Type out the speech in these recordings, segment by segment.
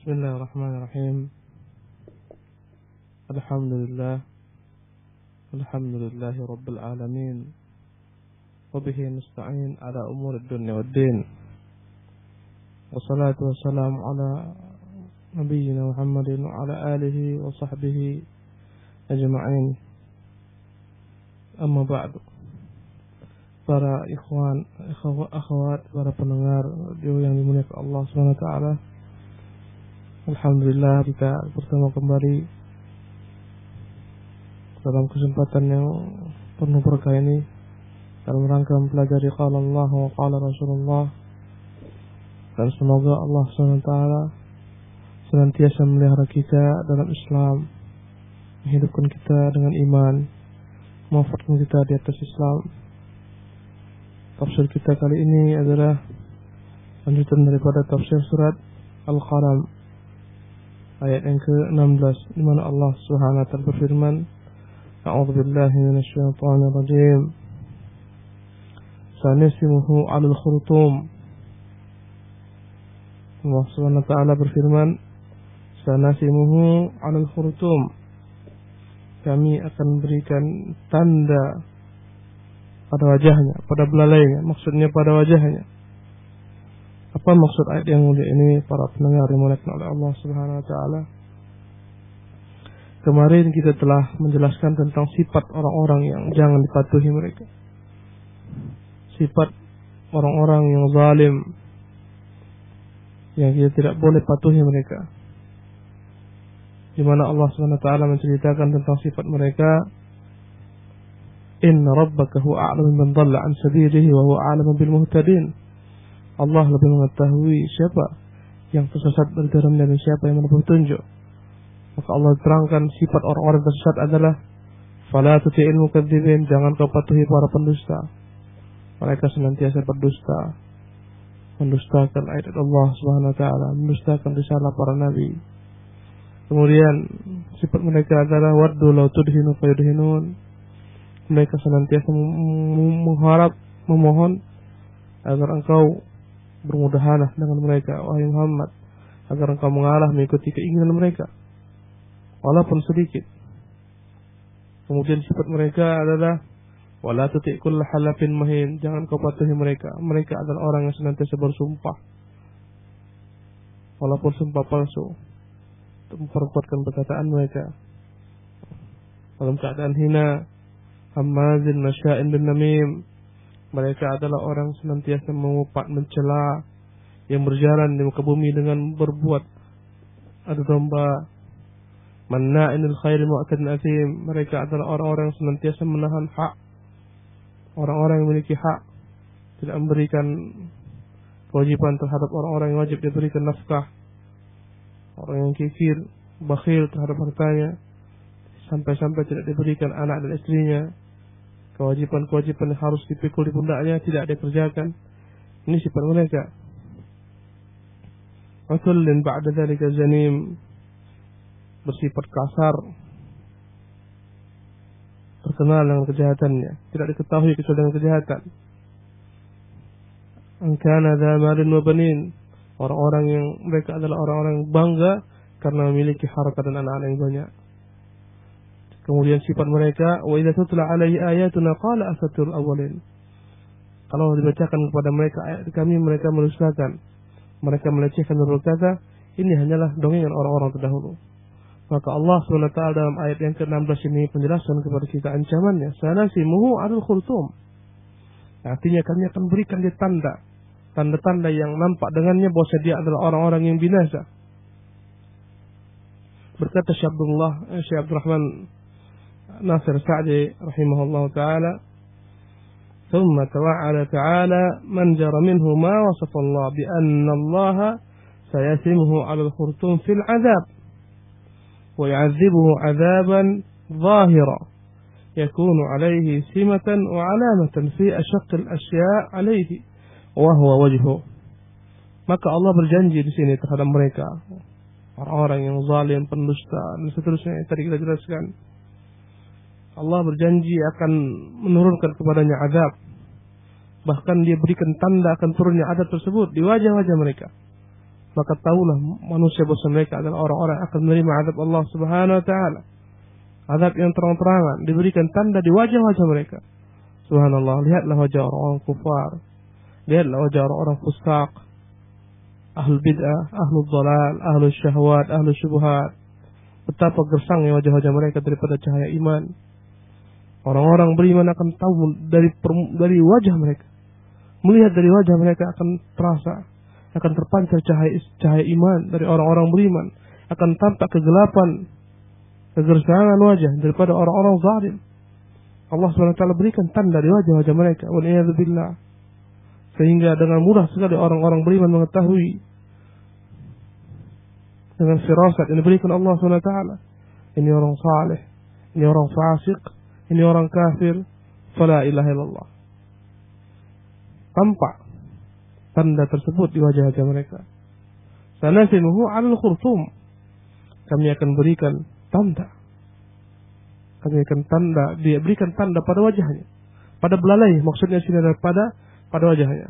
Bismillahirrahmanirrahim. Alhamdulillah. Alhamdulillahi rabbil alamin. Wabihi nasta'in ala umuri dunya waddin. Wassalatu wassalamu ala nabiyyina Muhammadin wa ala alihi wa sahbihi ajma'in. Amma ba'du. Para ikhwan, akhwat, para pendengar radio yang dimuliakan Allah Subhanahu wa taala. Alhamdulillah kita bersama kembali dalam kesempatan yang penuh berkah ini dalam rangka mempelajari qala Allah wa qala Rasulullah, dan semoga Allah SWT senantiasa melihara kita dalam Islam, menghidupkan kita dengan iman, mewafatkan kita di atas Islam. Tafsir kita kali ini adalah lanjutan daripada tafsir surat Al-Qalam ayat yang ke-16, di mana Allah Subhanahu wa taala berfirman, A'udzu billahi minasyaitonir rajim. Sanasimuhu 'alal khurtum. Allah Subhanahu wa taala berfirman, Sanasimuhu 'alal khurtum. Kami akan berikan tanda pada wajahnya, pada belalainya, maksudnya pada wajahnya. Apa maksud ayat yang mulia ini para pendengar yang dimuliakan oleh Allah Subhanahu wa taala? Kemarin kita telah menjelaskan tentang sifat orang-orang yang jangan dipatuhi mereka. Sifat orang-orang yang zalim yang kita tidak boleh patuhi mereka. Di mana Allah Subhanahu wa taala menceritakan tentang sifat mereka, Inna rabbaka huwa a'lamu man dhalla 'an sabilihi wa huwa a'lamu bil muhtadin. Allah lebih mengetahui siapa yang tersesat dari jalannya dan siapa yang mendapat petunjuk. Maka Allah terangkan sifat orang-orang tersesat adalah fala tuti'il mukadzibin, jangan kau patuhi para pendusta. Mereka senantiasa berdusta, mendustakan ayat Allah Subhanahu wa taala, mendustakan risalah para nabi. Kemudian sifat mereka adalah waddu law tudhinu fayudhinun. Mereka senantiasa mengharap, memohon agar engkau bermudahanah dengan mereka, wahai Muhammad, agar engkau mengalah mengikuti keinginan mereka walaupun sedikit. Kemudian sifat mereka adalah wala tuti' kulla halafin mahin, jangan kau patuhi mereka. Mereka adalah orang yang senantiasa bersumpah walaupun sumpah palsu untuk memperkuatkan perkataan mereka dalam keadaan hina. Hammazin masya'in bin namim, mereka adalah orang senantiasa mengupat, mencela, yang berjalan di muka bumi dengan berbuat adu domba. Manna'inil khairi mu'tadin athim, mereka adalah orang-orang yang senantiasa menahan hak, orang-orang yang memiliki hak, tidak memberikan kewajiban terhadap orang-orang yang wajib diberikan nafkah, orang yang kikir, bakhil terhadap hartanya, sampai-sampai tidak diberikan anak dan istrinya. Kewajiban-kewajiban yang harus dipikul di pundaknya tidak dikerjakan. Ini sifat mereka. Utullin ba'da dzalika zanim, bersifat kasar, terkenal dengan kejahatannya, tidak diketahui kecuali dengan kejahatan. Angkana dza malin wa banin, orang-orang yang mereka adalah orang-orang yang bangga karena memiliki harta dan anak-anak yang banyak. Kemudian sifat mereka, wa idza tutla 'alaihi ayatuna qala asatirul awwalin. Kalau dibacakan kepada mereka ayat kami, mereka mendustakan. Mereka melecehkan dan berkata, ini hanyalah dongengan orang-orang terdahulu. Maka Allah SWT dalam ayat yang ke-16 ini penjelasan kepada kita ancamannya, sanasimuhu 'alal khurtum. Artinya kami akan berikan dia tanda-tanda yang nampak dengannya bahwa dia adalah orang-orang yang binasa. Berkata Syekh Abdurrahman Nasir Sa'di rahimahullah ta'ala, ثم توعد تعالى من جرى منه ما وصف الله بأن الله سيسمه على الخرطوم في العذاب ويعذبه عذابا ظاهرا يكون عليه سمة وعلامة في أشق الأشياء عليه وهو وجهه. Maka Allah berjanji di sini terhadap mereka, orang-orang yang zalim, pendusta, dan seterusnya yang tadi kita jelaskan. Allah berjanji akan menurunkan kepadanya azab. Bahkan dia berikan tanda akan turunnya azab tersebut di wajah-wajah mereka. maka tahulah manusia bahwa mereka adalah orang-orang yang akan menerima azab Allah Subhanahu wa taala. Azab yang terang-terangan diberikan tanda di wajah-wajah mereka. Subhanallah, lihatlah wajah orang-orang kufar. Lihatlah wajah orang-orang fusaq, ahlul bid'ah, ahlul dhalal, ahlul syahwat, ahlul syubhat. Betapa gersangnya wajah-wajah mereka daripada cahaya iman. Orang-orang beriman akan tahu dari wajah mereka. Melihat dari wajah mereka akan terasa, akan terpancar cahaya iman dari orang-orang beriman. Akan tampak kegelapan, kegersangan wajah daripada orang-orang zalim. Allah SWT berikan tanda di wajah-wajah mereka. Wal'iyadzubillah. Sehingga dengan mudah sekali orang-orang beriman mengetahui dengan firasat yang diberikan Allah SWT. Ini orang saleh, ini orang fasik, ini orang kafir. Fala ilaha illallah. Tampak tanda tersebut di wajah-wajah mereka. Sanasimuhu 'alal khurtum. Kami akan berikan tanda. Kami akan tanda, dia berikan tanda pada wajahnya, pada belalai, maksudnya sini adalah pada wajahnya.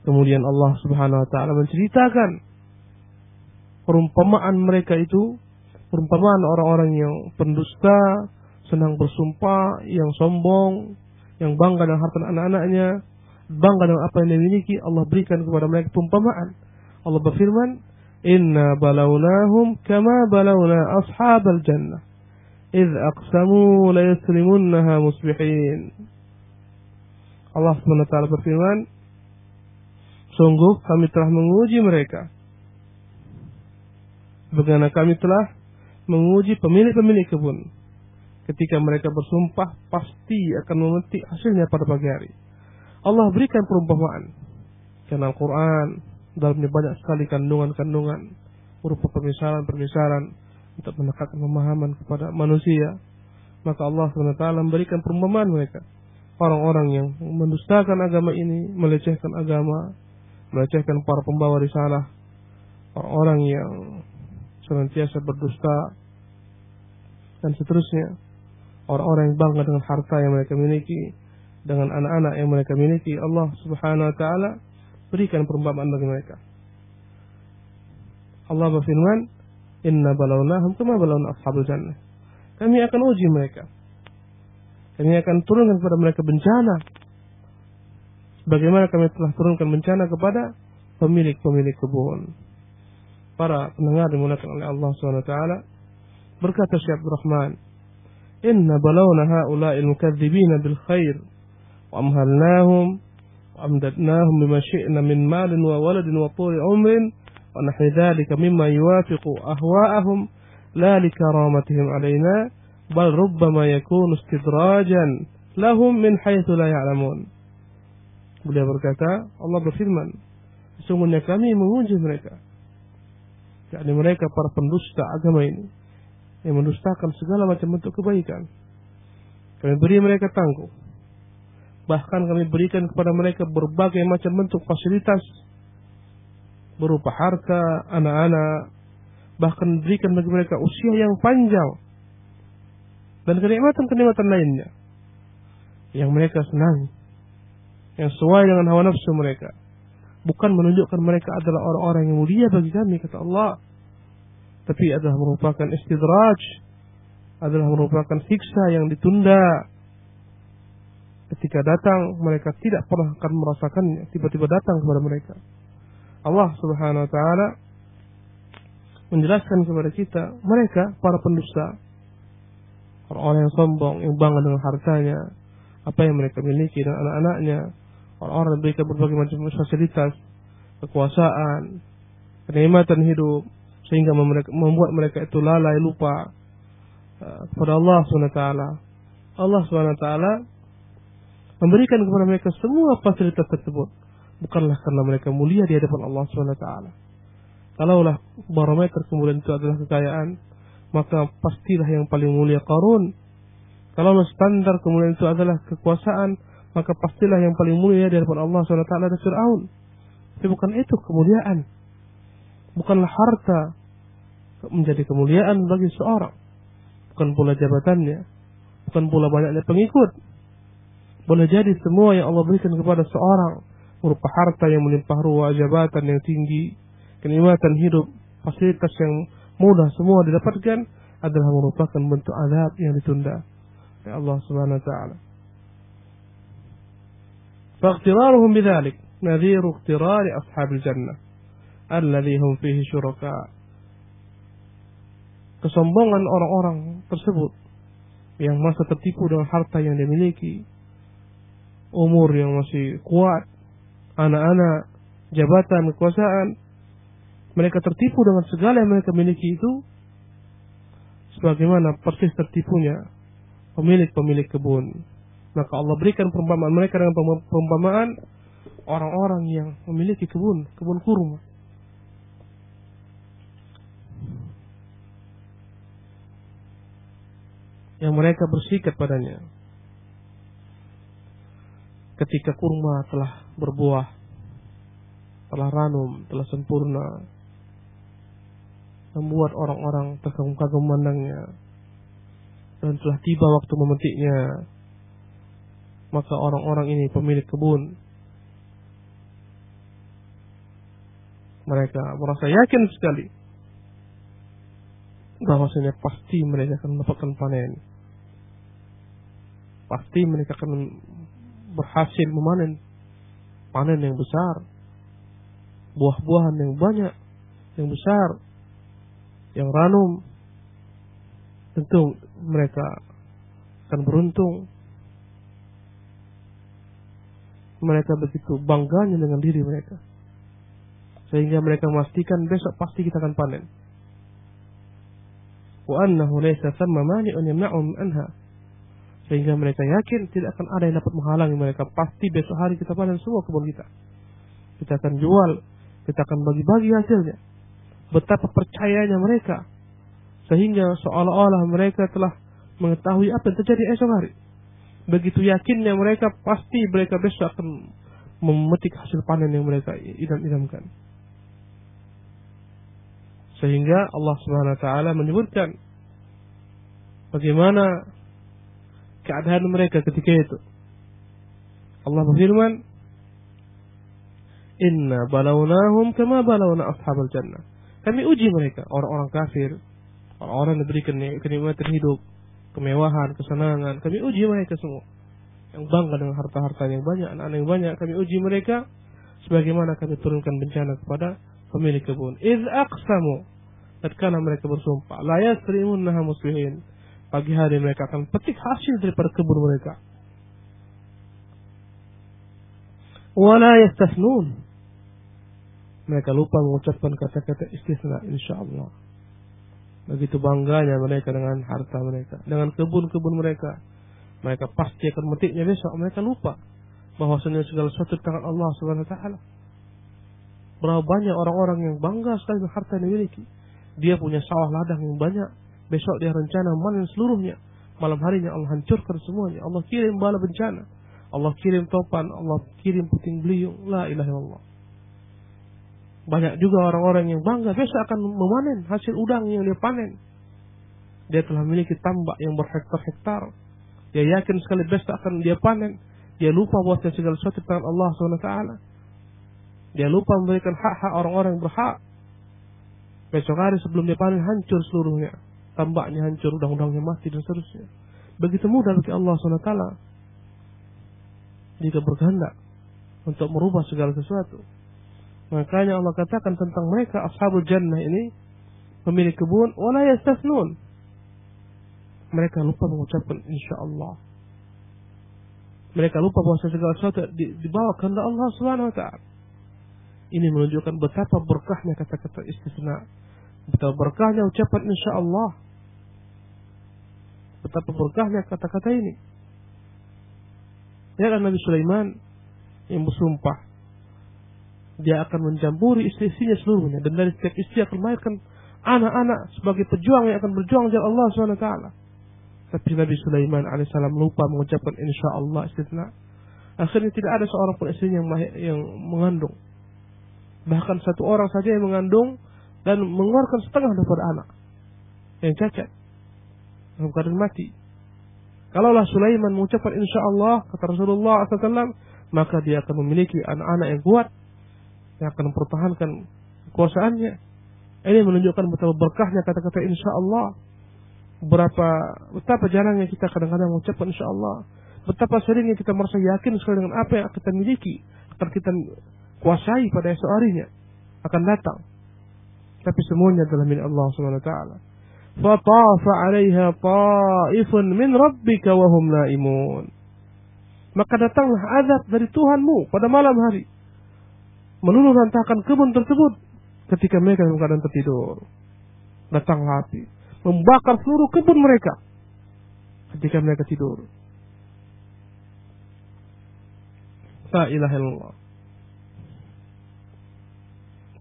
Kemudian Allah Subhanahu wa taala menceritakan perumpamaan mereka itu, perumpamaan orang-orang yang pendusta, senang bersumpah, yang sombong, yang bangga dengan harta anak-anaknya, bangga dengan apa yang dimiliki. Allah berikan kepada mereka perumpamaan. Allah berfirman, "Inna balawnahum kama balawna ashabal jannah. إذ أقسموا ليسلمنها مصبحين." Allah SWT berfirman, sungguh kami telah menguji mereka bagaimana kami telah menguji pemilik-pemilik kebun. Ketika mereka bersumpah pasti akan memetik hasilnya pada pagi hari. Allah berikan perumpamaan karena Al-Quran dalamnya banyak sekali kandungan-kandungan berupa permisalan-permisalan untuk menekatkan pemahaman kepada manusia. Maka Allah SWT memberikan perumpamaan mereka. Orang-orang yang mendustakan agama ini, melecehkan agama, melecehkan para pembawa risalah, orang-orang yang senantiasa berdusta, dan seterusnya. Orang-orang yang bangga dengan harta yang mereka miliki, dengan anak-anak yang mereka miliki. Allah Subhanahu wa taala berikan perumpamaan bagi mereka. Allah berfirman, Inna balawnahum kama balawna ashabul jannah. Kami akan uji mereka. Kami akan turunkan kepada mereka bencana. Bagaimana kami telah turunkan bencana kepada pemilik-pemilik kebun. Para pendengar dimuliakan oleh Allah SWT. Berkata Syekh Abdul Rahman, Inna balawna ha'ula'il mukadzibina bil khair. Wa amhalnahum. Wa amdadnahum bima syi'na min malin wa waladin wa turi umrin. ونحو ذلك مما يوافق أهواءهم لا لكرامتهم علينا بل ربما يكون استدراجا لهم من حيث لا يعلمون. Beliau berkata, Allah berfirman, sesungguhnya kami menguji mereka, yakni mereka para pendusta agama ini yang mendustakan segala macam bentuk kebaikan. Kami beri mereka tangguh, bahkan kami berikan kepada mereka berbagai macam bentuk fasilitas berupa harta, anak-anak, bahkan berikan bagi mereka usia yang panjang dan kenikmatan-kenikmatan lainnya yang mereka senangi, yang sesuai dengan hawa nafsu mereka. Bukan menunjukkan mereka adalah orang-orang yang mulia bagi kami, kata Allah, tapi adalah merupakan istidraj, adalah merupakan siksa yang ditunda. Ketika datang, mereka tidak pernah akan merasakannya, tiba-tiba datang kepada mereka. Allah Subhanahu wa taala menjelaskan kepada kita, mereka para pendusta, orang-orang yang sombong, yang bangga dengan hartanya, apa yang mereka miliki dan anak-anaknya, orang-orang yang berikan berbagai macam fasilitas, kekuasaan, kenikmatan hidup, sehingga membuat mereka itu lalai lupa kepada Allah Subhanahu wa taala. Allah Subhanahu wa taala memberikan kepada mereka semua fasilitas tersebut, bukanlah karena mereka mulia di hadapan Allah SWT. Kalaulah barometer kemuliaan itu adalah kekayaan, maka pastilah yang paling mulia Qarun. Kalaulah standar kemuliaan itu adalah kekuasaan, maka pastilah yang paling mulia di hadapan Allah SWT adalah Fir'aun. Tapi bukan itu kemuliaan. Bukanlah harta menjadi kemuliaan bagi seorang. Bukan pula jabatannya. Bukan pula banyaknya pengikut. Boleh jadi semua yang Allah berikan kepada seorang berupa harta yang melimpah ruah, jabatan yang tinggi, kenikmatan hidup, fasilitas yang mudah semua didapatkan adalah merupakan bentuk azab yang ditunda oleh Allah Subhanahu wa taala. Faqtiraruhum bidzalik nadhiru iqtirari ashabil jannah alladhi hum fihi syuraka. Kesombongan orang-orang tersebut yang masa tertipu dengan harta yang dimiliki, umur yang masih kuat, anak-anak, jabatan, kekuasaan, mereka tertipu dengan segala yang mereka miliki itu, sebagaimana persis tertipunya pemilik-pemilik kebun. Maka Allah berikan perumpamaan mereka dengan perumpamaan orang-orang yang memiliki kebun kurma. Yang mereka bersikat padanya. Ketika kurma telah berbuah, telah ranum, telah sempurna, membuat orang-orang terkagum-kagum memandangnya, dan telah tiba waktu memetiknya, maka orang-orang ini pemilik kebun, mereka merasa yakin sekali bahwasanya pasti mereka akan mendapatkan panen. Pasti mereka akan berhasil memanen panen yang besar, buah-buahan yang banyak, yang besar, yang ranum. Tentu mereka akan beruntung. Mereka begitu bangganya dengan diri mereka, sehingga mereka memastikan besok pasti kita akan panen. Wa annahu laysa thamma mani'un yamna'uhum anha. Sehingga mereka yakin tidak akan ada yang dapat menghalangi mereka. Pasti besok hari kita panen semua kebun kita. Kita akan jual, kita akan bagi-bagi hasilnya. Betapa percayanya mereka, sehingga seolah-olah mereka telah mengetahui apa yang terjadi esok hari. Begitu yakinnya mereka, pasti mereka besok akan memetik hasil panen yang mereka idam-idamkan. Sehingga Allah Subhanahu wa taala menyebutkan bagaimana keadaan mereka ketika itu. Allah berfirman, "Inna balawnahum kama balawna ashabal jannah." Kami uji mereka, orang-orang kafir, orang-orang yang diberikan kenikmatan hidup, kemewahan, kesenangan. Kami uji mereka semua, yang bangga dengan harta-harta yang banyak, anak-anak yang banyak. Kami uji mereka sebagaimana kami turunkan bencana kepada pemilik kebun. Idz aqsamu, tatkala mereka bersumpah, la yasrimunnaha muslimin. Pagi hari mereka akan petik hasil daripada kebun mereka. Wala yastasnun. Mereka lupa mengucapkan kata-kata istisna, insyaallah. Begitu bangganya mereka dengan harta mereka, dengan kebun-kebun mereka. Mereka pasti akan memetiknya besok. Mereka lupa bahwasanya segala sesuatu di tangan Allah Subhanahu wa taala. Berapa banyak orang-orang yang bangga sekali dengan harta yang dimiliki. Dia punya sawah ladang yang banyak. Besok dia rencana memanen seluruhnya. Malam harinya Allah hancurkan semuanya. Allah kirim bala bencana. Allah kirim topan. Allah kirim puting beliung. La ilaha illallah. Banyak juga orang-orang yang bangga besok akan memanen hasil udang yang dia panen. Dia telah memiliki tambak yang berhektar-hektar. Dia yakin sekali besok akan dia panen. Dia lupa bahwa segala sesuatu di tangan Allah SWT. Dia lupa memberikan hak-hak orang-orang yang berhak. Besok hari sebelum dia panen hancur seluruhnya. Tambaknya hancur, udang-udangnya mati dan seterusnya. Begitu mudah bagi Allah SWT jika berkehendak untuk merubah segala sesuatu. Makanya Allah katakan tentang mereka ashabul jannah ini, pemilik kebun, wala yastasnun. Mereka lupa mengucapkan insyaallah. Mereka lupa bahwa segala sesuatu dibawa kehendak Allah Subhanahu wa taala. Ini menunjukkan betapa berkahnya kata-kata istisna. Betapa berkahnya ucapan insyaallah. Betapa berkahnya kata-kata ini. Ya, Nabi Sulaiman yang bersumpah dia akan mencampuri istri-istrinya seluruhnya, dan dari setiap istri akan melahirkan anak-anak sebagai pejuang yang akan berjuang jalan Allah SWT. Tapi Nabi Sulaiman alaihissalam lupa mengucapkan insyaallah istisna. Akhirnya tidak ada seorang pun istrinya yang mengandung. Bahkan satu orang saja yang mengandung dan mengeluarkan setengah daripada anak yang cacat dalam keadaan mati. Kalaulah Sulaiman mengucapkan insyaallah, kata Rasulullah SAW, maka dia akan memiliki anak-anak yang kuat, yang akan mempertahankan kekuasaannya. Ini menunjukkan betapa berkahnya kata-kata insya Allah. Betapa jarangnya kita kadang-kadang mengucapkan insya Allah. Betapa seringnya kita merasa yakin sekali dengan apa yang kita miliki, akan kita kuasai pada esok harinya akan datang. Tapi semuanya adalah milik Allah Subhanahu wa taala. Fatafa 'alaiha ta'ifun min rabbika wa hum naimun. Maka datanglah azab dari Tuhanmu pada malam hari, meluluh lantahkan kebun tersebut ketika mereka dalam keadaan tertidur. Datanglah api, membakar seluruh kebun mereka ketika mereka tidur. La ilaha illallah.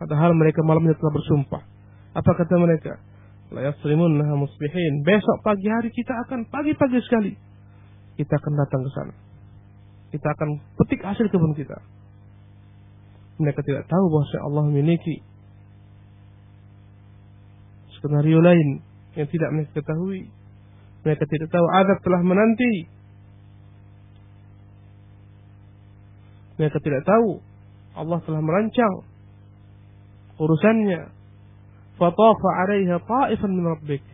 Padahal mereka malamnya telah bersumpah. Apa kata mereka? La yasrimunha musbihin. Besok pagi hari kita akan pagi-pagi sekali kita akan datang ke sana. Kita akan petik hasil kebun kita. Mereka tidak tahu bahwa Allah memiliki skenario lain yang tidak mereka ketahui. Mereka tidak tahu azab telah menanti. Mereka tidak tahu Allah telah merancang urusannya. Fatafa 'alaiha ta'ifan min rabbik.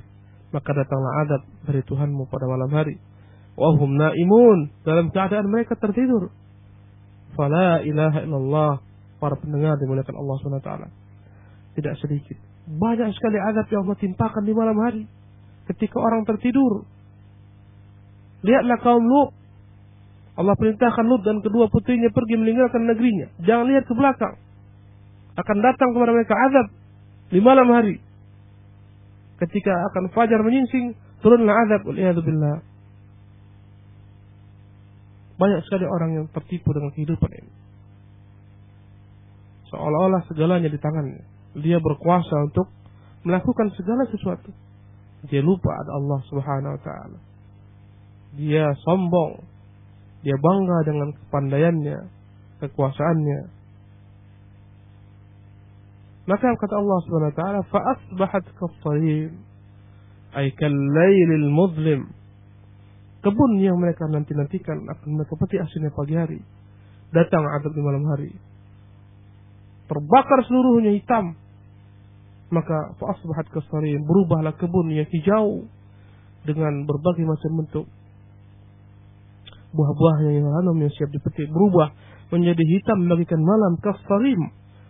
Maka datanglah azab dari Tuhanmu pada malam hari. Wa hum naimun, dalam keadaan mereka tertidur. Fala ilaha illallah. Para pendengar dimuliakan Allah Subhanahu wa taala. Tidak sedikit, banyak sekali azab yang Allah timpakan di malam hari ketika orang tertidur. Lihatlah kaum Lut. Allah perintahkan Lut dan kedua putrinya pergi meninggalkan negerinya. Jangan lihat ke belakang. Akan datang kepada mereka azab di malam hari. Ketika akan fajar menyingsing, turunlah azab. Waliyadzubillah. Banyak sekali orang yang tertipu dengan kehidupan ini. Seolah-olah segalanya di tangannya. Dia berkuasa untuk melakukan segala sesuatu. Dia lupa ada Allah Subhanahu wa taala. Dia sombong. Dia bangga dengan kepandaiannya, kekuasaannya. Maka kata Allah Subhanahu wa taala, fa asbahat kas-sarim, ay kal-lailil mudlim. Kebun yang mereka nanti-nantikan akan mereka petik hasilnya pagi hari. Datang azab di malam hari. Terbakar seluruhnya hitam. Maka fa asbahat kas-sarim, berubahlah kebun yang hijau dengan berbagai macam bentuk. Buah-buahnya yang harum yang siap dipetik berubah menjadi hitam bagikan malam kas-sarim,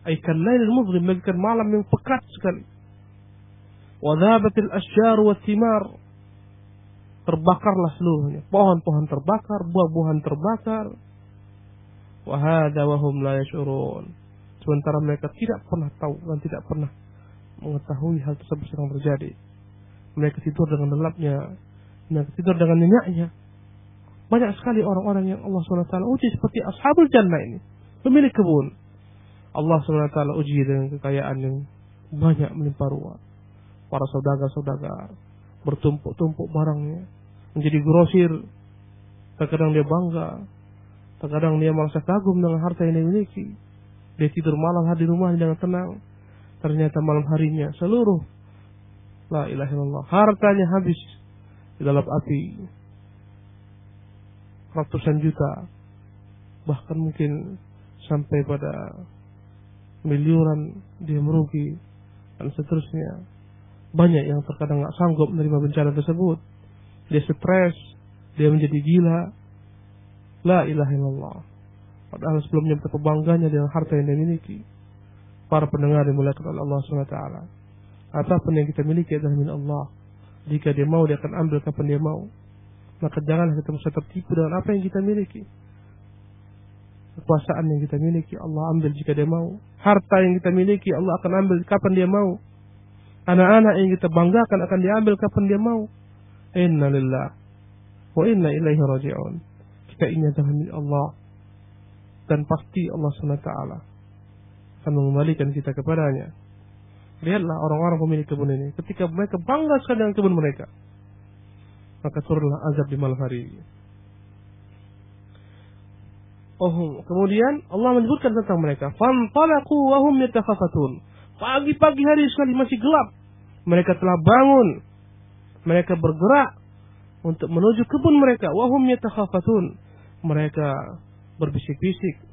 ay kal-lailil mudlim, bagikan malam yang pekat sekali. Wa dhabatil asyjar wat thimar, terbakarlah seluruhnya. Pohon-pohon terbakar, buah-buahan terbakar. Wa hadza wa hum la yash'urun. Sementara mereka tidak pernah tahu dan tidak pernah mengetahui hal tersebut sedang terjadi. Mereka tidur dengan lelapnya, mereka tidur dengan nyenyaknya. Banyak sekali orang-orang yang Allah SWT uji seperti Ashabul Jannah ini, pemilik kebun. Allah SWT uji dengan kekayaan yang banyak melimpah ruah. Para saudagar-saudagar bertumpuk-tumpuk barangnya, menjadi grosir. Terkadang dia bangga, terkadang dia merasa kagum dengan harta yang dia miliki. Dia tidur malam hari di rumahnya dengan tenang. Ternyata malam harinya seluruh la ilaha illallah hartanya habis di dalam api. Ratusan juta, bahkan mungkin sampai pada miliaran dia merugi dan seterusnya. Banyak yang terkadang nggak sanggup menerima bencana tersebut. Dia stres, dia menjadi gila. La ilaha illallah. Padahal sebelumnya betapa bangganya dengan harta yang dia miliki. Para pendengar dimuliakan oleh Allah SWT. Apapun yang kita miliki adalah milik Allah. Jika dia mau, dia akan ambil kapan dia mau. Maka janganlah kita merasa tertipu dengan apa yang kita miliki. Kekuasaan yang kita miliki Allah ambil jika dia mau. Harta yang kita miliki Allah akan ambil kapan dia mau. Anak-anak yang kita banggakan akan diambil kapan dia mau. Inna lillah wa inna ilaihi raji'un. Kita ini adalah milik Allah. Dan pasti Allah SWT akan mengembalikan kita kepadanya. Lihatlah orang-orang pemilik kebun ini. Ketika mereka bangga sekali dengan kebun mereka, maka turunlah azab di malam hari. Kemudian Allah menyebutkan tentang mereka. Fantalaqu wa hum yatakhafatun. Pagi-pagi hari sekali masih gelap, mereka telah bangun. Mereka bergerak untuk menuju kebun mereka. Wa hum yatakhafatun. Mereka berbisik-bisik.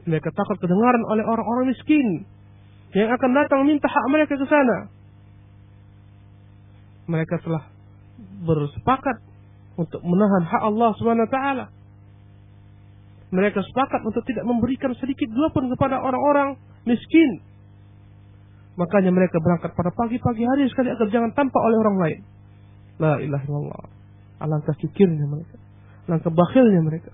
Mereka takut kedengaran oleh orang-orang miskin yang akan datang minta hak mereka ke sana. Mereka telah bersepakat untuk menahan hak Allah Subhanahu wa taala. Mereka sepakat untuk tidak memberikan sedikit dua pun kepada orang-orang miskin. Makanya mereka berangkat pada pagi-pagi hari sekali agar jangan tampak oleh orang lain. La ilaha illallah. Alangkah kikirnya mereka. Alangkah bakhilnya mereka.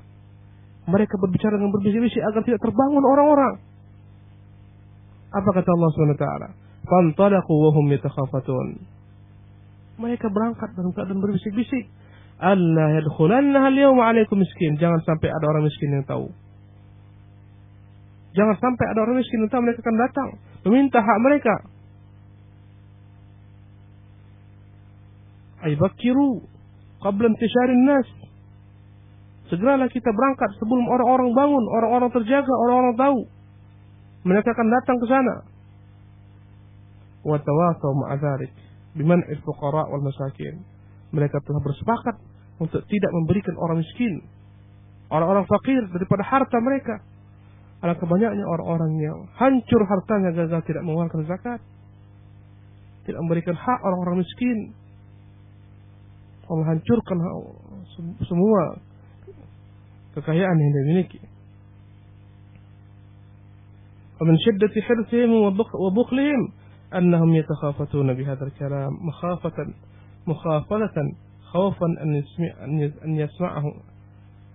Mereka berbicara dengan berbisik-bisik agar tidak terbangun orang-orang. Apa kata Allah Subhanahu wa taala? Fantalaqu wa hum yatakhafatun. Mereka berangkat dalam keadaan berbisik-bisik. Allah yadkhulanna al-yawma 'alaikum miskin. Jangan sampai ada orang miskin yang tahu. Jangan sampai ada orang miskin yang tahu, mereka akan datang meminta hak mereka. Aybakiru qabla intisharin nas. Segeralah kita berangkat sebelum orang-orang bangun, orang-orang terjaga, orang-orang tahu. Mereka akan datang ke sana. Wa tawasaw ma'a dzalik biman'il fuqara wal masakin. Mereka telah bersepakat untuk tidak memberikan orang miskin, orang-orang fakir daripada harta mereka. Alangkah banyaknya orang-orang yang hancur hartanya gagal tidak mengeluarkan zakat, tidak memberikan hak orang-orang miskin. Allah hancurkan semua kekayaan yang dia miliki. ومن شدة حرصهم وبخلهم أنهم يتخافتون بهذا الكلام مخافة خوفا أن يسمعه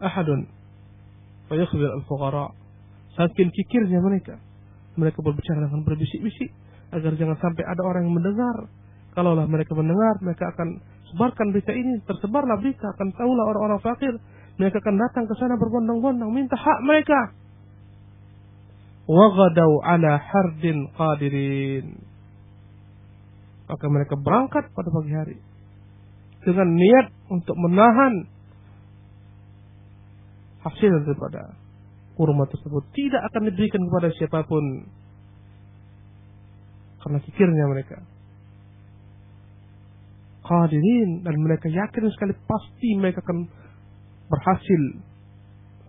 أحد فيخبر الفقراء. Saking kikirnya mereka berbicara dengan berbisik-bisik agar jangan sampai ada orang yang mendengar. Kalaulah mereka mendengar, mereka akan sebarkan berita ini, tersebarlah berita, akan tahulah orang-orang fakir. Mereka akan datang ke sana berbondong-bondong minta hak mereka. Waghadaw ala hardin qadirin. Maka mereka berangkat pada pagi hari dengan niat untuk menahan hasil daripada kurma tersebut, tidak akan diberikan kepada siapapun karena kikirnya mereka. Qadirin, dan mereka yakin sekali pasti mereka akan berhasil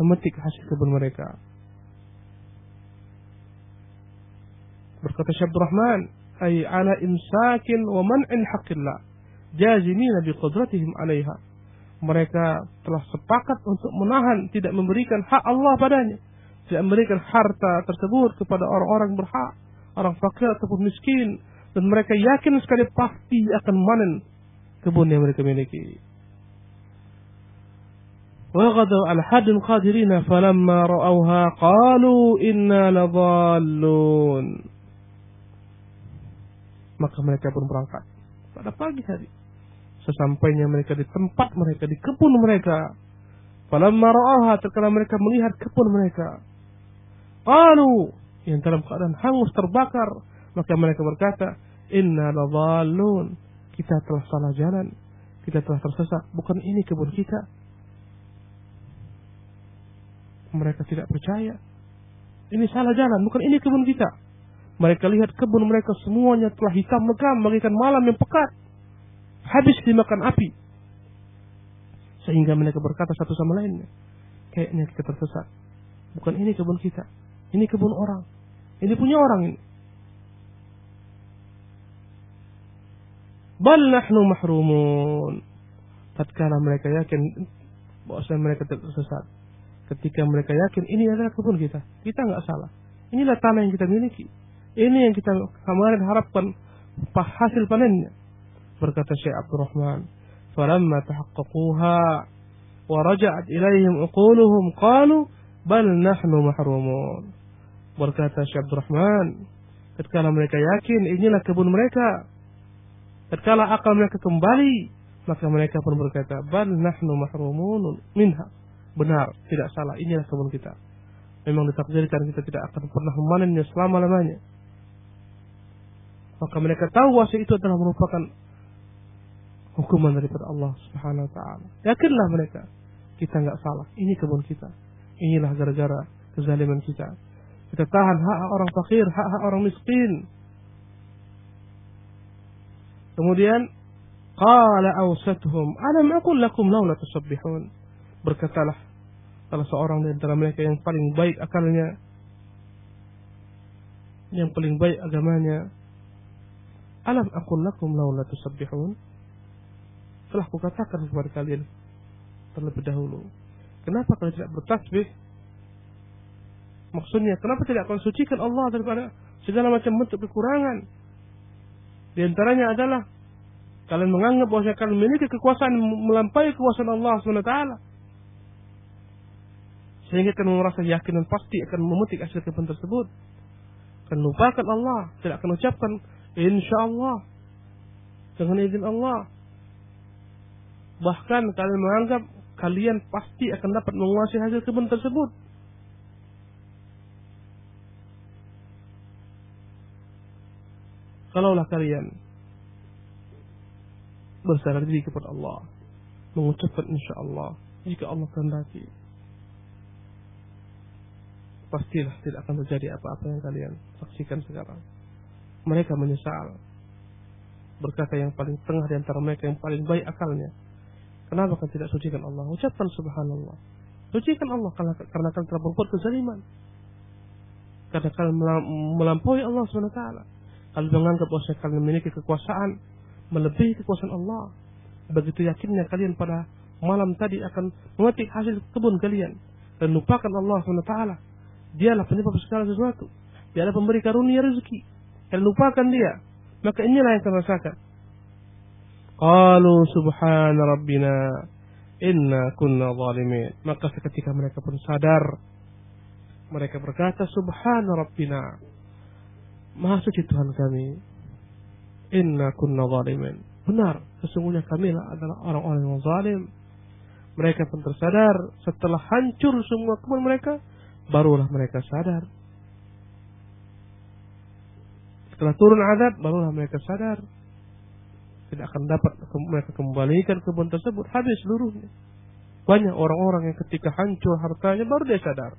memetik hasil kebun mereka. Berkata Syekh Abdul Rahman, ay ala imsakin wa man'in haqqillah jazimina biqudratihim 'alaiha. Mereka telah sepakat untuk menahan, tidak memberikan hak Allah padanya, tidak memberikan harta tersebut kepada orang-orang berhak, orang fakir ataupun miskin, dan mereka yakin sekali pasti akan manen kebun yang mereka miliki. وَغَدَوْا عَلَى حَدٍ قَادِرِينَ فَلَمَّا رَأَوْهَا قَالُوا إِنَّا لَضَالُّونَ. Maka mereka pun berangkat pada pagi hari. Sesampainya mereka di tempat mereka, di kebun mereka. Falamma ra'aha, tatkala mereka melihat kebun mereka, qalu, yang dalam keadaan hangus terbakar, maka mereka berkata, inna ladhallun, kita telah salah jalan, kita telah tersesat, bukan ini kebun kita. Mereka tidak percaya, ini salah jalan, bukan ini kebun kita. Mereka lihat kebun mereka semuanya telah hitam legam bagaikan malam yang pekat, habis dimakan api. Sehingga mereka berkata satu sama lainnya, kayaknya kita tersesat. Bukan ini kebun kita, ini kebun orang, ini punya orang ini. Bal nahnu mahrumun. Tatkala mereka yakin bahwasanya mereka tersesat, ketika mereka yakin ini adalah kebun kita, kita nggak salah. Inilah tanah yang kita miliki, ini yang kita kemarin harapkan hasil panennya. Berkata Syekh Abdul Rahman, falamma tahaqqaquha wa raja'at ilaihim uquluhum qalu bal nahnu mahrumun. Berkata Syekh Abdul Rahman, tatkala mereka yakin inilah kebun mereka, tatkala akal mereka kembali, maka mereka pun berkata, bal nahnu mahrumun minha. Benar, tidak salah, inilah kebun kita. Memang ditakdirkan kita tidak akan pernah memanennya selama-lamanya. Maka mereka tahu bahwa itu adalah merupakan hukuman daripada Allah Subhanahu wa taala. Yakinlah mereka, kita enggak salah, ini kebun kita. Inilah gara-gara kezaliman kita. Kita tahan hak orang fakir, hak orang miskin. Kemudian qala awsatuhum alam aqul lakum laula tusabbihun. Berkatalah salah seorang di antara mereka yang paling baik akalnya, yang paling baik agamanya. Alam aqul lakum laula tusabbihun? Telah kukatakan kepada kalian terlebih dahulu, kenapa kalian tidak bertasbih? Maksudnya, kenapa tidak kalian sucikan Allah daripada segala macam bentuk kekurangan? Di antaranya adalah kalian menganggap bahwa kalian memiliki kekuasaan melampaui kekuasaan Allah SWT, sehingga kalian merasa yakin dan pasti akan memetik hasil kebun tersebut. Akan lupakan Allah, tidak akan ucapkan insyaallah dengan izin Allah. Bahkan kalian menganggap kalian pasti akan dapat menguasai hasil kebun tersebut. Kalaulah kalian berserah diri kepada Allah, mengucapkan insyaallah, jika Allah kehendaki, pastilah tidak akan terjadi apa-apa yang kalian saksikan sekarang. Mereka menyesal. Berkata yang paling tengah di antara mereka, yang paling baik akalnya, kenapa kalian tidak sucikan Allah? Ucapkan subhanallah. Sucikan Allah karena kalian telah berbuat kezaliman. Karena kalian melampaui Allah SWT. Kalian menganggap bahwa kalian memiliki kekuasaan melebihi kekuasaan Allah. Begitu yakinnya kalian pada malam tadi akan memetik hasil kebun kalian dan lupakan Allah SWT. Dialah penyebab segala sesuatu. Dialah pemberi karunia rezeki. Dan lupakan dia. Maka inilah yang kalian rasakan. Qalu subhana rabbina inna kunna zalimin. Maka seketika mereka pun sadar. Mereka berkata subhana rabbina, maha suci Tuhan kami. Inna kunna zalimin. Benar, sesungguhnya kami adalah orang-orang yang zalim. Mereka pun tersadar setelah hancur semua kebun mereka, barulah mereka sadar. Setelah turun azab, barulah mereka sadar. Tidak akan dapat mereka kembalikan kebun tersebut, habis seluruhnya. Banyak orang-orang yang ketika hancur hartanya baru dia sadar.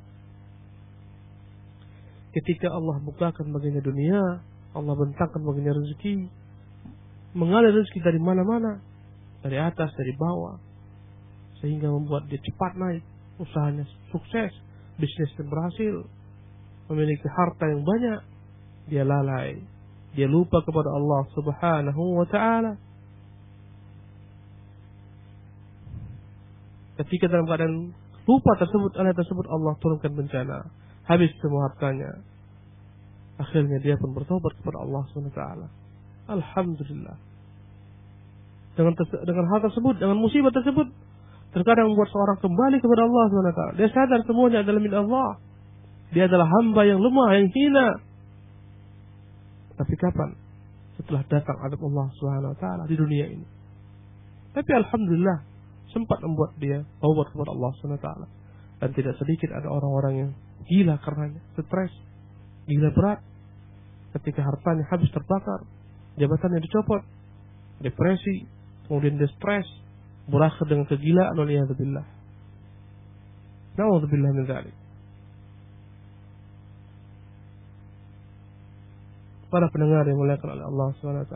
Ketika Allah bukakan baginya dunia, Allah bentangkan baginya rezeki, mengalir rezeki dari mana-mana, dari atas, dari bawah, sehingga membuat dia cepat naik, usahanya sukses, bisnisnya berhasil, memiliki harta yang banyak, dia lalai, dia lupa kepada Allah Subhanahu wa Ta'ala. Ketika dalam keadaan lupa tersebut, Allah turunkan bencana, habis semua hartanya. Akhirnya dia pun bertobat kepada Allah SWT. Alhamdulillah. Dengan hal tersebut, dengan musibah tersebut, terkadang membuat seorang kembali kepada Allah SWT. Dia sadar semuanya adalah milik Allah. Dia adalah hamba yang lemah, yang hina. Tapi kapan? Setelah datang adab Allah SWT di dunia ini. Tapi alhamdulillah, sempat membuat dia taubat kepada Allah SWT. Dan tidak sedikit ada orang-orang yang gila karenanya, stres, gila berat, ketika hartanya habis terbakar, jabatannya dicopot, depresi, kemudian dia stres, berakhir dengan kegilaan. Waliyadzubillah. Na'udzubillah min dzalik. Para pendengar yang dimuliakan oleh Allah SWT,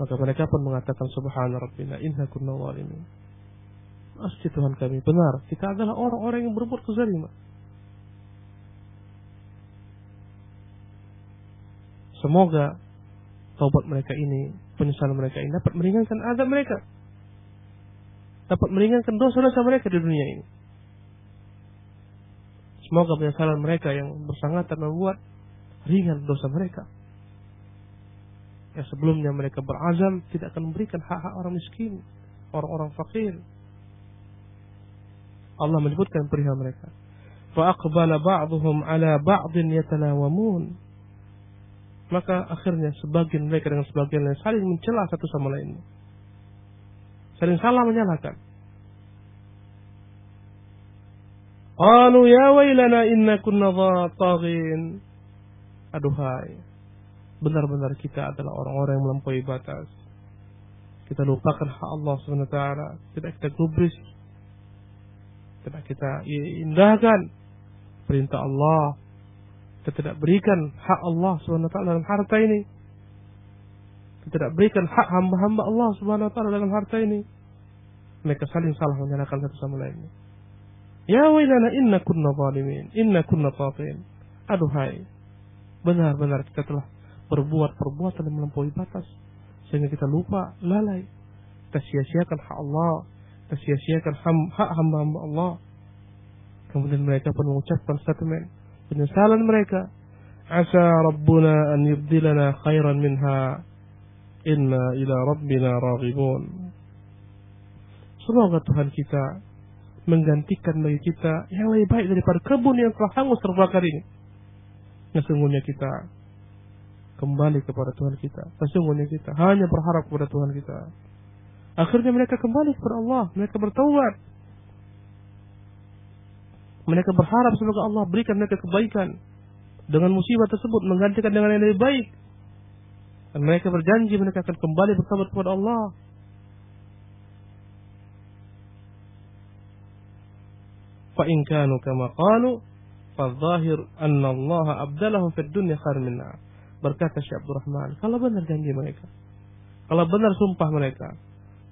maka mereka pun mengatakan subhana rabbina inna kunna zalimin. Asli Tuhan kami, benar, kita adalah orang-orang yang berbuat kezaliman. Semoga taubat mereka ini, penyesalan mereka ini dapat meringankan azab mereka, dapat meringankan dosa-dosa mereka di dunia ini. Semoga penyesalan mereka yang bersangatan membuat ringan dosa mereka. Yang sebelumnya mereka berazam tidak akan memberikan hak-hak orang miskin, orang-orang fakir. Allah menyebutkan perihal mereka. Fa aqbala ba'dhum 'ala ba'dhin yatalawamun. Maka akhirnya sebagian mereka dengan sebagian lain saling mencela satu sama lain. Saling salah menyalahkan. Qalu ya wailana inna kunna taghin. Aduhai, benar-benar kita adalah orang-orang yang melampaui batas. Kita lupakan hak Allah SWT, tidak kita gubris, tidak kita indahkan perintah Allah, kita tidak berikan hak Allah SWT dalam harta ini, kita tidak berikan hak hamba-hamba Allah SWT dalam harta ini. Mereka saling salah menyalahkan satu sama lainnya. Ya wailana inna kunna zalimin, inna kunna tatin. Aduhai, benar-benar kita telah berbuat perbuatan yang melampaui batas sehingga kita lupa, lalai. Kita sia-siakan hak Allah, kita sia-siakan hak hamba-hamba Allah. Kemudian mereka pun mengucapkan statement penyesalan mereka. Asa Rabbuna an yubdilana khairan minha, inna ila rabbina raghibun. Semoga Tuhan kita menggantikan bagi kita yang lebih baik daripada kebun yang telah hangus terbakar ini. Sesungguhnya kita kembali kepada Tuhan kita. Sesungguhnya kita hanya berharap kepada Tuhan kita. Akhirnya mereka kembali kepada Allah. Mereka bertaubat. Mereka berharap semoga Allah berikan mereka kebaikan. Dengan musibah tersebut menggantikan dengan yang lebih baik. Dan mereka berjanji mereka akan kembali bertaubat kepada Allah. فَإِنْ كَانُوا كَمَا قَالُوا فَالظَّاهِرُ أَنَّ اللَّهَ أَبْدَلَهُمْ فِي الدُّنْيَا خَيْرًا مِنْهَا. Berkata Syekh Abdul Rahman, kalau benar janji mereka, kalau benar sumpah mereka,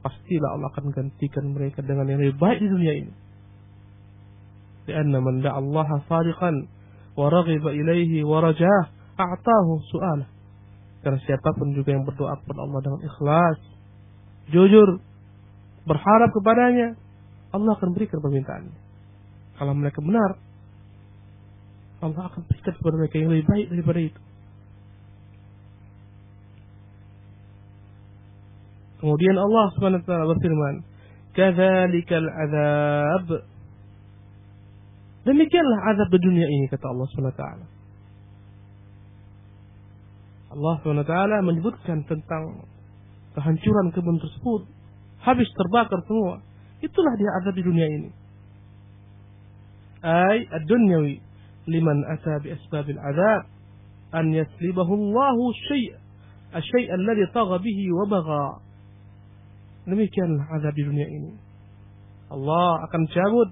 pastilah Allah akan gantikan mereka dengan yang lebih baik di dunia ini. Karena man da'a Allah sadiqan wa raghiba ilaihi wa rajah a'tahu su'alah. Karena siapapun juga yang berdoa kepada Allah dengan ikhlas, jujur, berharap kepadanya, Allah akan berikan permintaannya. Kalau mereka benar, Allah akan berikan kepada mereka yang lebih baik daripada itu. Kemudian Allah SWT berfirman, "Kadzalikal azab." Demikianlah azab di dunia ini, kata Allah SWT. Allah SWT menyebutkan tentang kehancuran kebun tersebut, habis terbakar semua. Itulah dia azab di dunia ini. Ay ad-dunyawi liman ata bi asbabil azab an yaslibahu Allahu asy-syai' alladhi tagha bihi wa bagha. Demikianlah azab di dunia ini. Allah akan cabut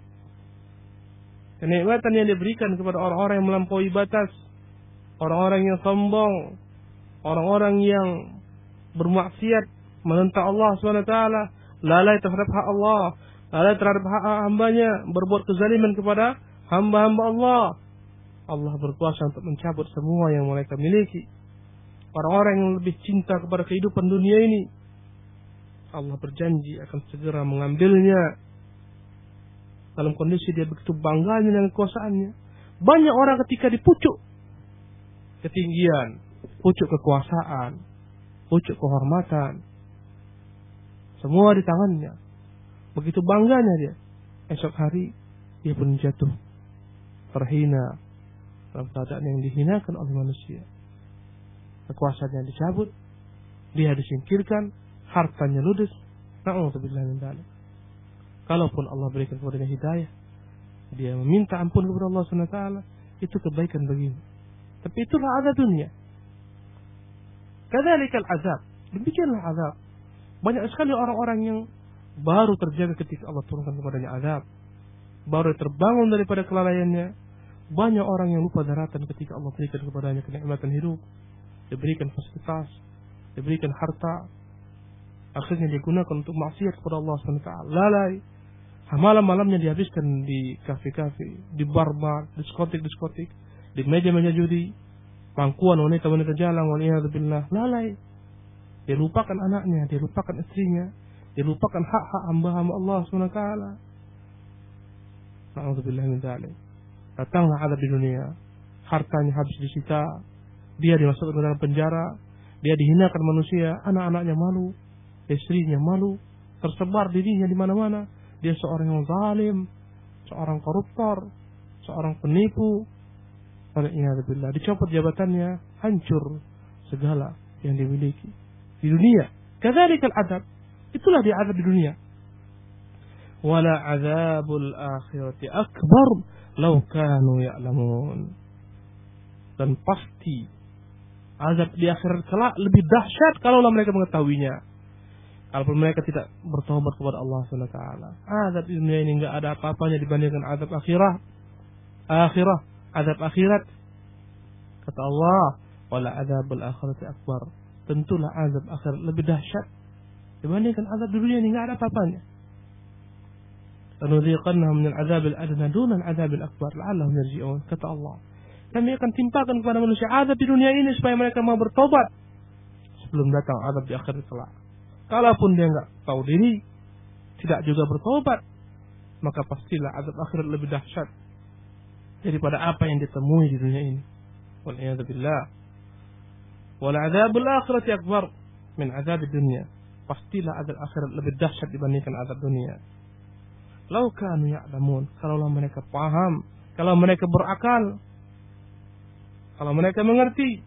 kenikmatan yang diberikan kepada orang-orang yang melampaui batas, orang-orang yang sombong, orang-orang yang bermaksiat, menentang Allah SWT, lalai terhadap hak Allah, lalai terhadap hak hambanya, berbuat kezaliman kepada hamba-hamba Allah. Allah berkuasa untuk mencabut semua yang mereka miliki. Orang-orang yang lebih cinta kepada kehidupan dunia ini, Allah berjanji akan segera mengambilnya. Dalam kondisi dia begitu bangganya dengan kekuasaannya. Banyak orang ketika di pucuk ketinggian, pucuk kekuasaan, pucuk kehormatan, semua di tangannya. Begitu bangganya dia, esok hari dia pun jatuh terhina dalam keadaan yang dihinakan oleh manusia. Kekuasaannya dicabut, dia disingkirkan, hartanya ludes. Na'udzubillah min dzalik. Kalaupun Allah berikan kepadanya hidayah, dia meminta ampun kepada Allah SWT, itu kebaikan baginya. Tapi itulah azab dunia. Kadzalikal azab. Demikianlah azab. Banyak sekali orang-orang yang baru terjaga ketika Allah turunkan kepadanya azab, baru terbangun daripada kelalaiannya. Banyak orang yang lupa daratan ketika Allah berikan kepadanya kenikmatan hidup, diberikan fasilitas, diberikan harta, akhirnya digunakan untuk maksiat kepada Allah SWT. Lalai. Malam-malamnya dihabiskan di kafe-kafe, di bar-bar, diskotik-diskotik, di meja-meja judi, pangkuan wanita-wanita jalan, waliyadzubillah. Lalai. Dia lupakan anaknya, dia lupakan istrinya, dia lupakan hak-hak hamba-hamba Allah SWT. Na'udzubillah min dzalik. Datanglah azab di dunia, hartanya habis disita, dia dimasukkan ke dalam penjara, dia dihinakan manusia, anak-anaknya malu, istrinya malu, tersebar dirinya di mana-mana. Dia seorang yang zalim, seorang koruptor, seorang penipu. Waliyadzubillah, dicopot jabatannya, hancur segala yang dimiliki di dunia. Kadzalikal azab. Itulah dia azab di dunia. Wala azabul akhirati akbar law kanu ya'lamun. Dan pasti azab di akhirat kelak lebih dahsyat kalaulah mereka mengetahuinya. Kalau mereka tidak bertobat kepada Allah SWT. Azab di dunia ini enggak ada apa-apanya dibandingkan azab akhirat. Azab akhirat. Kata Allah, wala azabul akhirati akbar. Tentulah azab akhirat lebih dahsyat dibandingkan azab di dunia ini, enggak ada apa-apanya. Lanudziqannahum minal 'adzabil adna duna al-'adzabil akbar la'allahum yarji'un. Kata Allah, kami akan timpakan kepada manusia azab di dunia ini supaya mereka mau bertobat sebelum datang azab di akhirat kelak. Kalaupun dia enggak tahu diri, tidak juga bertobat, maka pastilah azab akhirat lebih dahsyat daripada apa yang ditemui di dunia ini. Wal-'iyadzu billah. Wal 'adzabul akhirati akbar min 'adzabid dunya. Pastilah azab akhirat lebih dahsyat dibandingkan azab dunia. Lau kanu ya'lamun, kalaulah mereka paham, kalau mereka berakal, kalau mereka mengerti.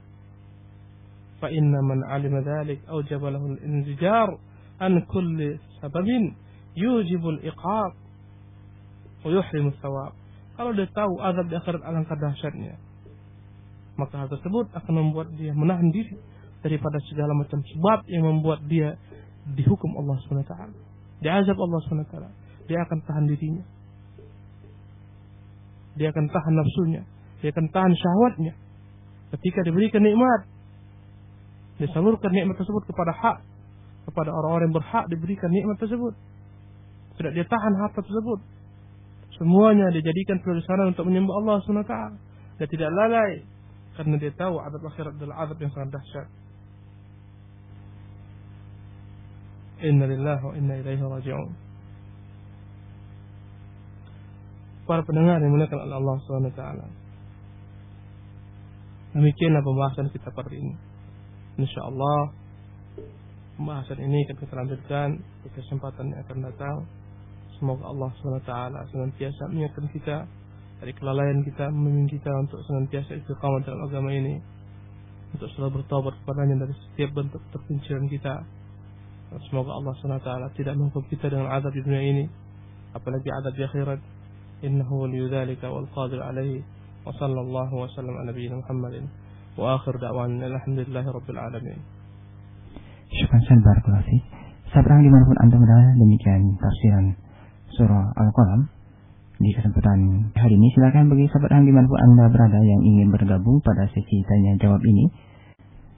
Fa inna man 'alima dzalik awjaba lahu al-inzijar an kulli sababin yujibu al-iqab wa yuhrimu thawab. Kalau dia tahu azab di akhirat alangkah dahsyatnya, maka hal tersebut akan membuat dia menahan diri daripada segala macam sebab yang membuat dia dihukum Allah SWT, diazab Allah SWT. Dia akan tahan dirinya, dia akan tahan nafsunya, dia akan tahan syahwatnya. Ketika diberikan nikmat, disalurkan nikmat tersebut kepada hak, kepada orang-orang yang berhak diberikan nikmat tersebut. Tidak dia tahan harta tersebut, semuanya dijadikan sebagai sarana untuk menyembah Allah SWT. Dia tidak lalai karena dia tahu azab akhirat adalah azab yang sangat dahsyat. Inna lillahi wa inna ilaihi raji'un. Para pendengar yang dimuliakan oleh Allah SWT, demikianlah pembahasan kita pada ini. InsyaAllah pembahasan ini akan kita lanjutkan di kesempatan yang akan datang. Semoga Allah SWT senantiasa mengingatkan kita dari kelalaian kita, memimpin kita untuk senantiasa istiqamah dalam agama ini, untuk selalu bertobat kepadanya dari setiap bentuk terpinciran kita. Dan semoga Allah SWT tidak menghukum kita dengan azab di dunia ini, apalagi azab di akhirat. Innahu waliyyu dzalika wal qadir alaihi. Wa sallallahu wa sallam ala nabiyyina Muhammadin wa akhir da'wana alhamdulillahi rabbil alamin. Syukran barakallahu fiik. Sahabat dimanapun Anda berada, demikian tafsiran surah Al-Qalam di kesempatan hari ini. Silakan bagi sahabat dimanapun Anda berada yang ingin bergabung pada sesi tanya jawab ini,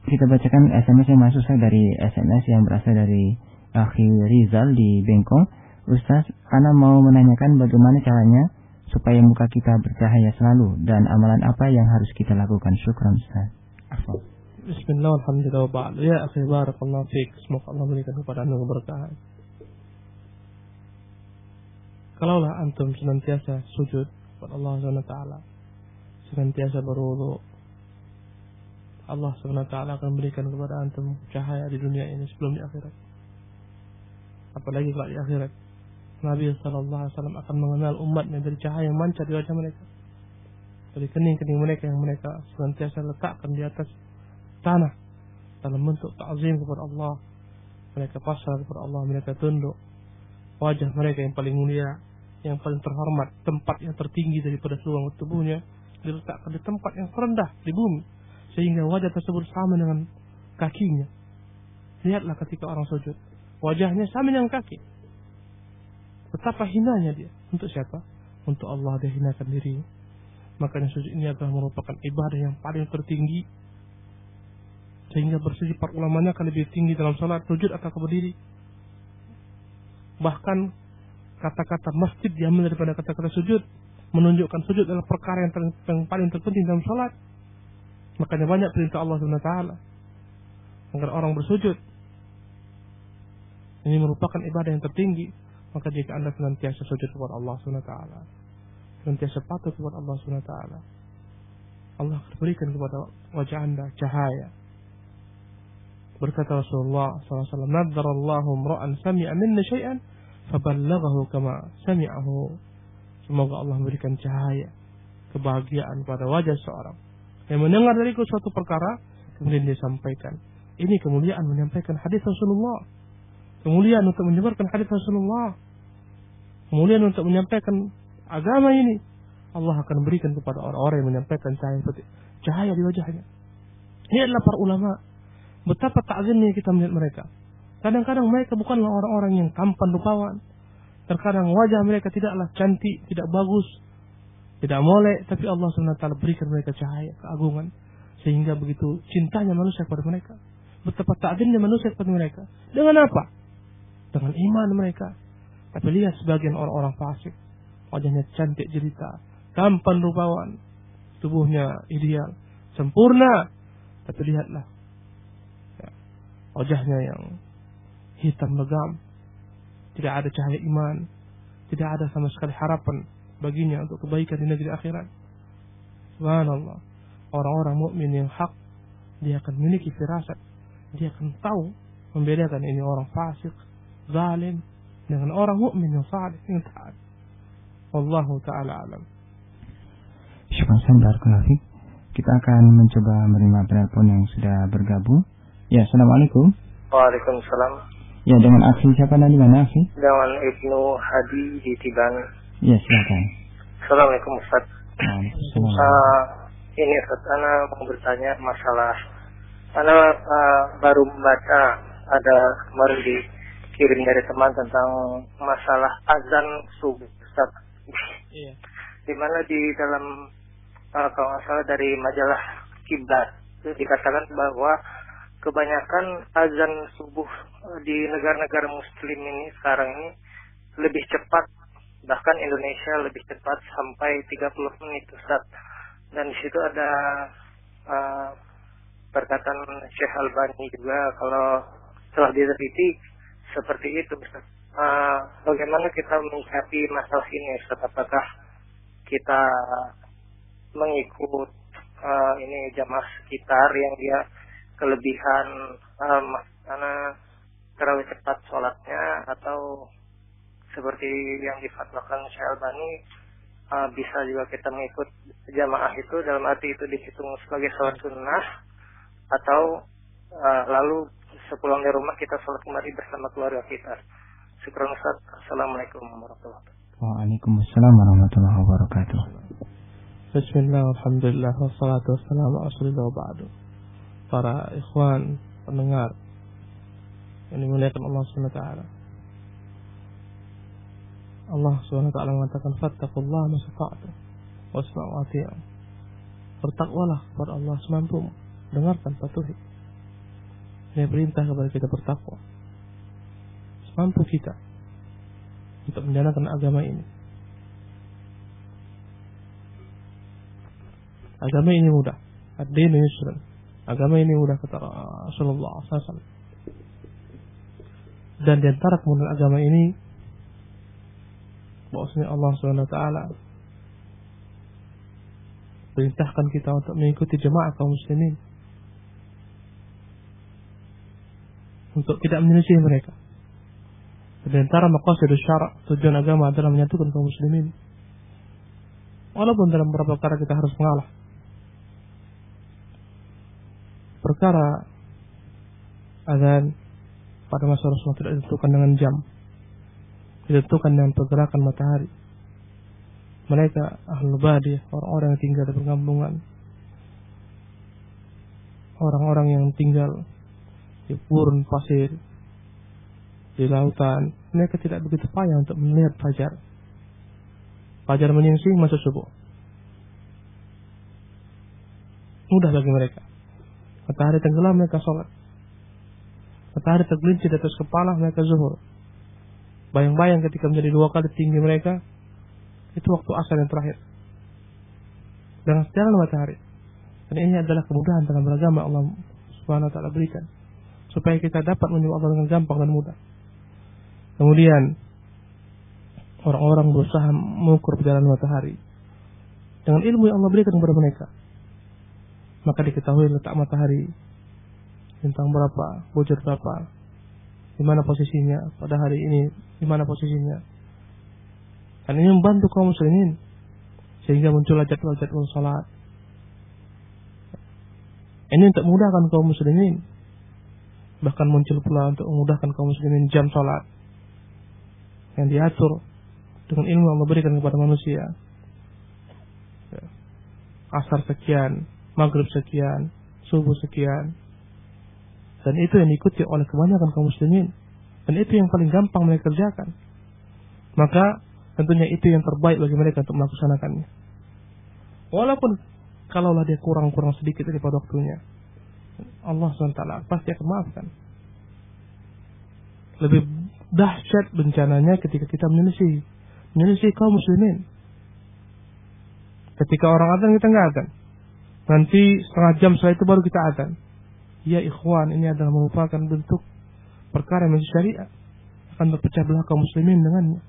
kita bacakan SMS yang masuk dari SMS yang berasal dari Akhi Rizal di Bengkong. Ustaz, ana mau menanyakan bagaimana caranya supaya muka kita bercahaya selalu dan amalan apa yang harus kita lakukan. Syukran Ustaz. Afwan. Bismillah, alhamdulillah, wa ba'du. Ya akhi, barakallahu fiik. Semoga Allah berikan kepada anda keberkahan. Kalaulah antum senantiasa sujud kepada Allah SWT, senantiasa berwudu, Allah SWT akan berikan kepada antum cahaya di dunia ini sebelum di akhirat. Apalagi kalau di akhirat, Nabi SAW akan mengenal umatnya dari cahaya yang mancar di wajah mereka, dari kening-kening mereka yang mereka senantiasa letakkan di atas tanah dalam bentuk ta'zim kepada Allah. Mereka pasrah kepada Allah, mereka tunduk. Wajah mereka yang paling mulia, yang paling terhormat, tempat yang tertinggi daripada seluruh tubuhnya, diletakkan di tempat yang terendah di bumi, sehingga wajah tersebut sama dengan kakinya. Lihatlah ketika orang sujud, wajahnya sama dengan kaki. Betapa hinanya dia. Untuk siapa? Untuk Allah dia hinakan diri. Makanya sujud ini adalah merupakan ibadah yang paling tertinggi, sehingga bersujud para ulamanya akan lebih tinggi dalam salat sujud atau berdiri. Bahkan kata-kata masjid diambil daripada kata-kata sujud, menunjukkan sujud adalah perkara yang paling terpenting dalam salat. Makanya banyak perintah Allah SWT agar orang bersujud. Ini merupakan ibadah yang tertinggi. Maka jika anda senantiasa sujud kepada Allah SWT, senantiasa patuh kepada Allah SWT, Allah akan berikan kepada wajah anda cahaya. Berkata Rasulullah SAW, "Nadzarallahu imra'an sami'a minna syai'an faballaghahu kama sami'ahu." Semoga Allah memberikan cahaya, kebahagiaan pada wajah seorang yang mendengar dariku suatu perkara, kemudian dia sampaikan. Ini kemuliaan menyampaikan hadis Rasulullah, kemuliaan untuk menyebarkan hadis Rasulullah, kemuliaan untuk menyampaikan agama ini. Allah akan berikan kepada orang-orang yang menyampaikan cahaya di wajahnya. Ini adalah para ulama. Betapa ta'zimnya kita melihat mereka. Kadang-kadang mereka bukanlah orang-orang yang tampan rupawan. Terkadang wajah mereka tidaklah cantik, tidak bagus, tidak molek, tapi Allah SWT berikan mereka cahaya, keagungan, sehingga begitu cintanya manusia kepada mereka. Betapa ta'zimnya manusia kepada mereka. Dengan apa? Dengan iman mereka. Tapi lihat sebagian orang-orang fasik, wajahnya cantik jelita, tampan rupawan, tubuhnya ideal, sempurna. Tapi lihatlah, ya, wajahnya yang hitam legam, tidak ada cahaya iman, tidak ada sama sekali harapan baginya untuk kebaikan di negeri akhirat. Subhanallah, orang-orang mukmin yang hak, dia akan memiliki firasat, dia akan tahu membedakan ini orang fasik, zalim dengan orang mukmin yang saleh, yang taat. Wallahu taala alam. Syukran barakallahu. Kita akan mencoba menerima penelpon yang sudah bergabung. Ya, assalamualaikum. Waalaikumsalam. Ya, dengan akhi siapa dan di mana akhi? Dengan Ibnu Hadi di Tiban. Ya, silakan. Assalamualaikum Ustaz. Waalaikumsalam. Ini Ustaz, ana mau bertanya masalah. Ana baru membaca ada kemarin dikirim dari teman tentang masalah azan subuh Ustaz. Iya. Di mana di dalam kalau nggak salah dari majalah Kiblat itu dikatakan bahwa kebanyakan azan subuh di negara-negara muslim ini sekarang ini lebih cepat, bahkan Indonesia lebih cepat sampai 30 menit Ustaz. Dan di situ ada perkataan Syekh Albani juga kalau setelah diteliti seperti itu Ustaz. Bagaimana kita menyikapi masalah ini Ustaz? Apakah kita mengikut ini jamaah sekitar yang dia kelebihan karena terlalu cepat sholatnya, atau seperti yang difatwakan Syekh Albani bisa juga kita mengikut jamaah itu dalam arti itu dihitung sebagai sholat sunnah, atau lalu sepulang dari rumah kita sholat kembali bersama keluarga kita. Syukran Ustaz. Assalamualaikum warahmatullahi wabarakatuh. Waalaikumsalam warahmatullahi wabarakatuh. Bismillah, alhamdulillah, wassalatu wassalamu ala rasulillah wa ba'du. Para ikhwan pendengar yang dimuliakan Allah SWT. Allah SWT mengatakan fattaqullaha masata'tum wasma'u wa ati'u. Bertakwalah kepada Allah semampumu, dengarkan, patuhi. Ini perintah kepada kita bertakwa semampu kita untuk menjalankan agama ini. Agama ini mudah. Ad-dinu yusrun. Agama ini mudah, kata Rasulullah SAW. Dan di antara kemudahan agama ini, bahwasanya Allah SWT perintahkan kita untuk mengikuti jemaah kaum muslimin, untuk tidak menyelisih mereka. Di antara maqasidus syara', tujuan agama adalah menyatukan kaum muslimin. Walaupun dalam beberapa perkara kita harus mengalah. Perkara azan pada masa Rasulullah tidak ditentukan dengan jam, ditentukan dengan pergerakan matahari. Mereka ahlul badiyah, orang-orang yang tinggal di perkampungan, orang-orang yang tinggal di gurun pasir, di lautan, mereka tidak begitu payah untuk melihat fajar. Fajar menyingsing masuk subuh, mudah bagi mereka. Matahari tenggelam mereka sholat, matahari tergelincir di atas kepala mereka zuhur. Bayang-bayang ketika menjadi 2 kali tinggi mereka, itu waktu asar yang terakhir dengan sejalan matahari. Dan ini adalah kemudahan dalam beragama Allah Subhanahu wa taala berikan supaya kita dapat menyembah Allah dengan gampang dan mudah. Kemudian orang-orang berusaha mengukur perjalanan matahari dengan ilmu yang Allah berikan kepada mereka. Maka diketahui letak matahari, bintang berapa, bujur berapa, di mana posisinya pada hari ini, di mana posisinya. Dan ini membantu kaum muslimin sehingga muncul jadwal-jadwal salat. Ini untuk memudahkan kaum muslimin. Bahkan muncul pula untuk memudahkan kaum muslimin jam salat yang diatur dengan ilmu yang Allah berikan kepada manusia. Asar sekian, maghrib sekian, subuh sekian. Dan itu yang diikuti oleh kebanyakan kaum muslimin. Dan itu yang paling gampang mereka kerjakan. Maka tentunya itu yang terbaik bagi mereka untuk melaksanakannya. Walaupun kalaulah dia kurang sedikit daripada waktunya, Allah SWT pasti akan maafkan. Lebih dahsyat bencananya ketika kita menyelisih kaum muslimin. Ketika orang adzan kita nggak adzan. Nanti setengah jam setelah itu baru kita adzan. Ya ikhwan, ini adalah merupakan bentuk perkara yang syariat, akan berpecah belah kaum muslimin dengannya.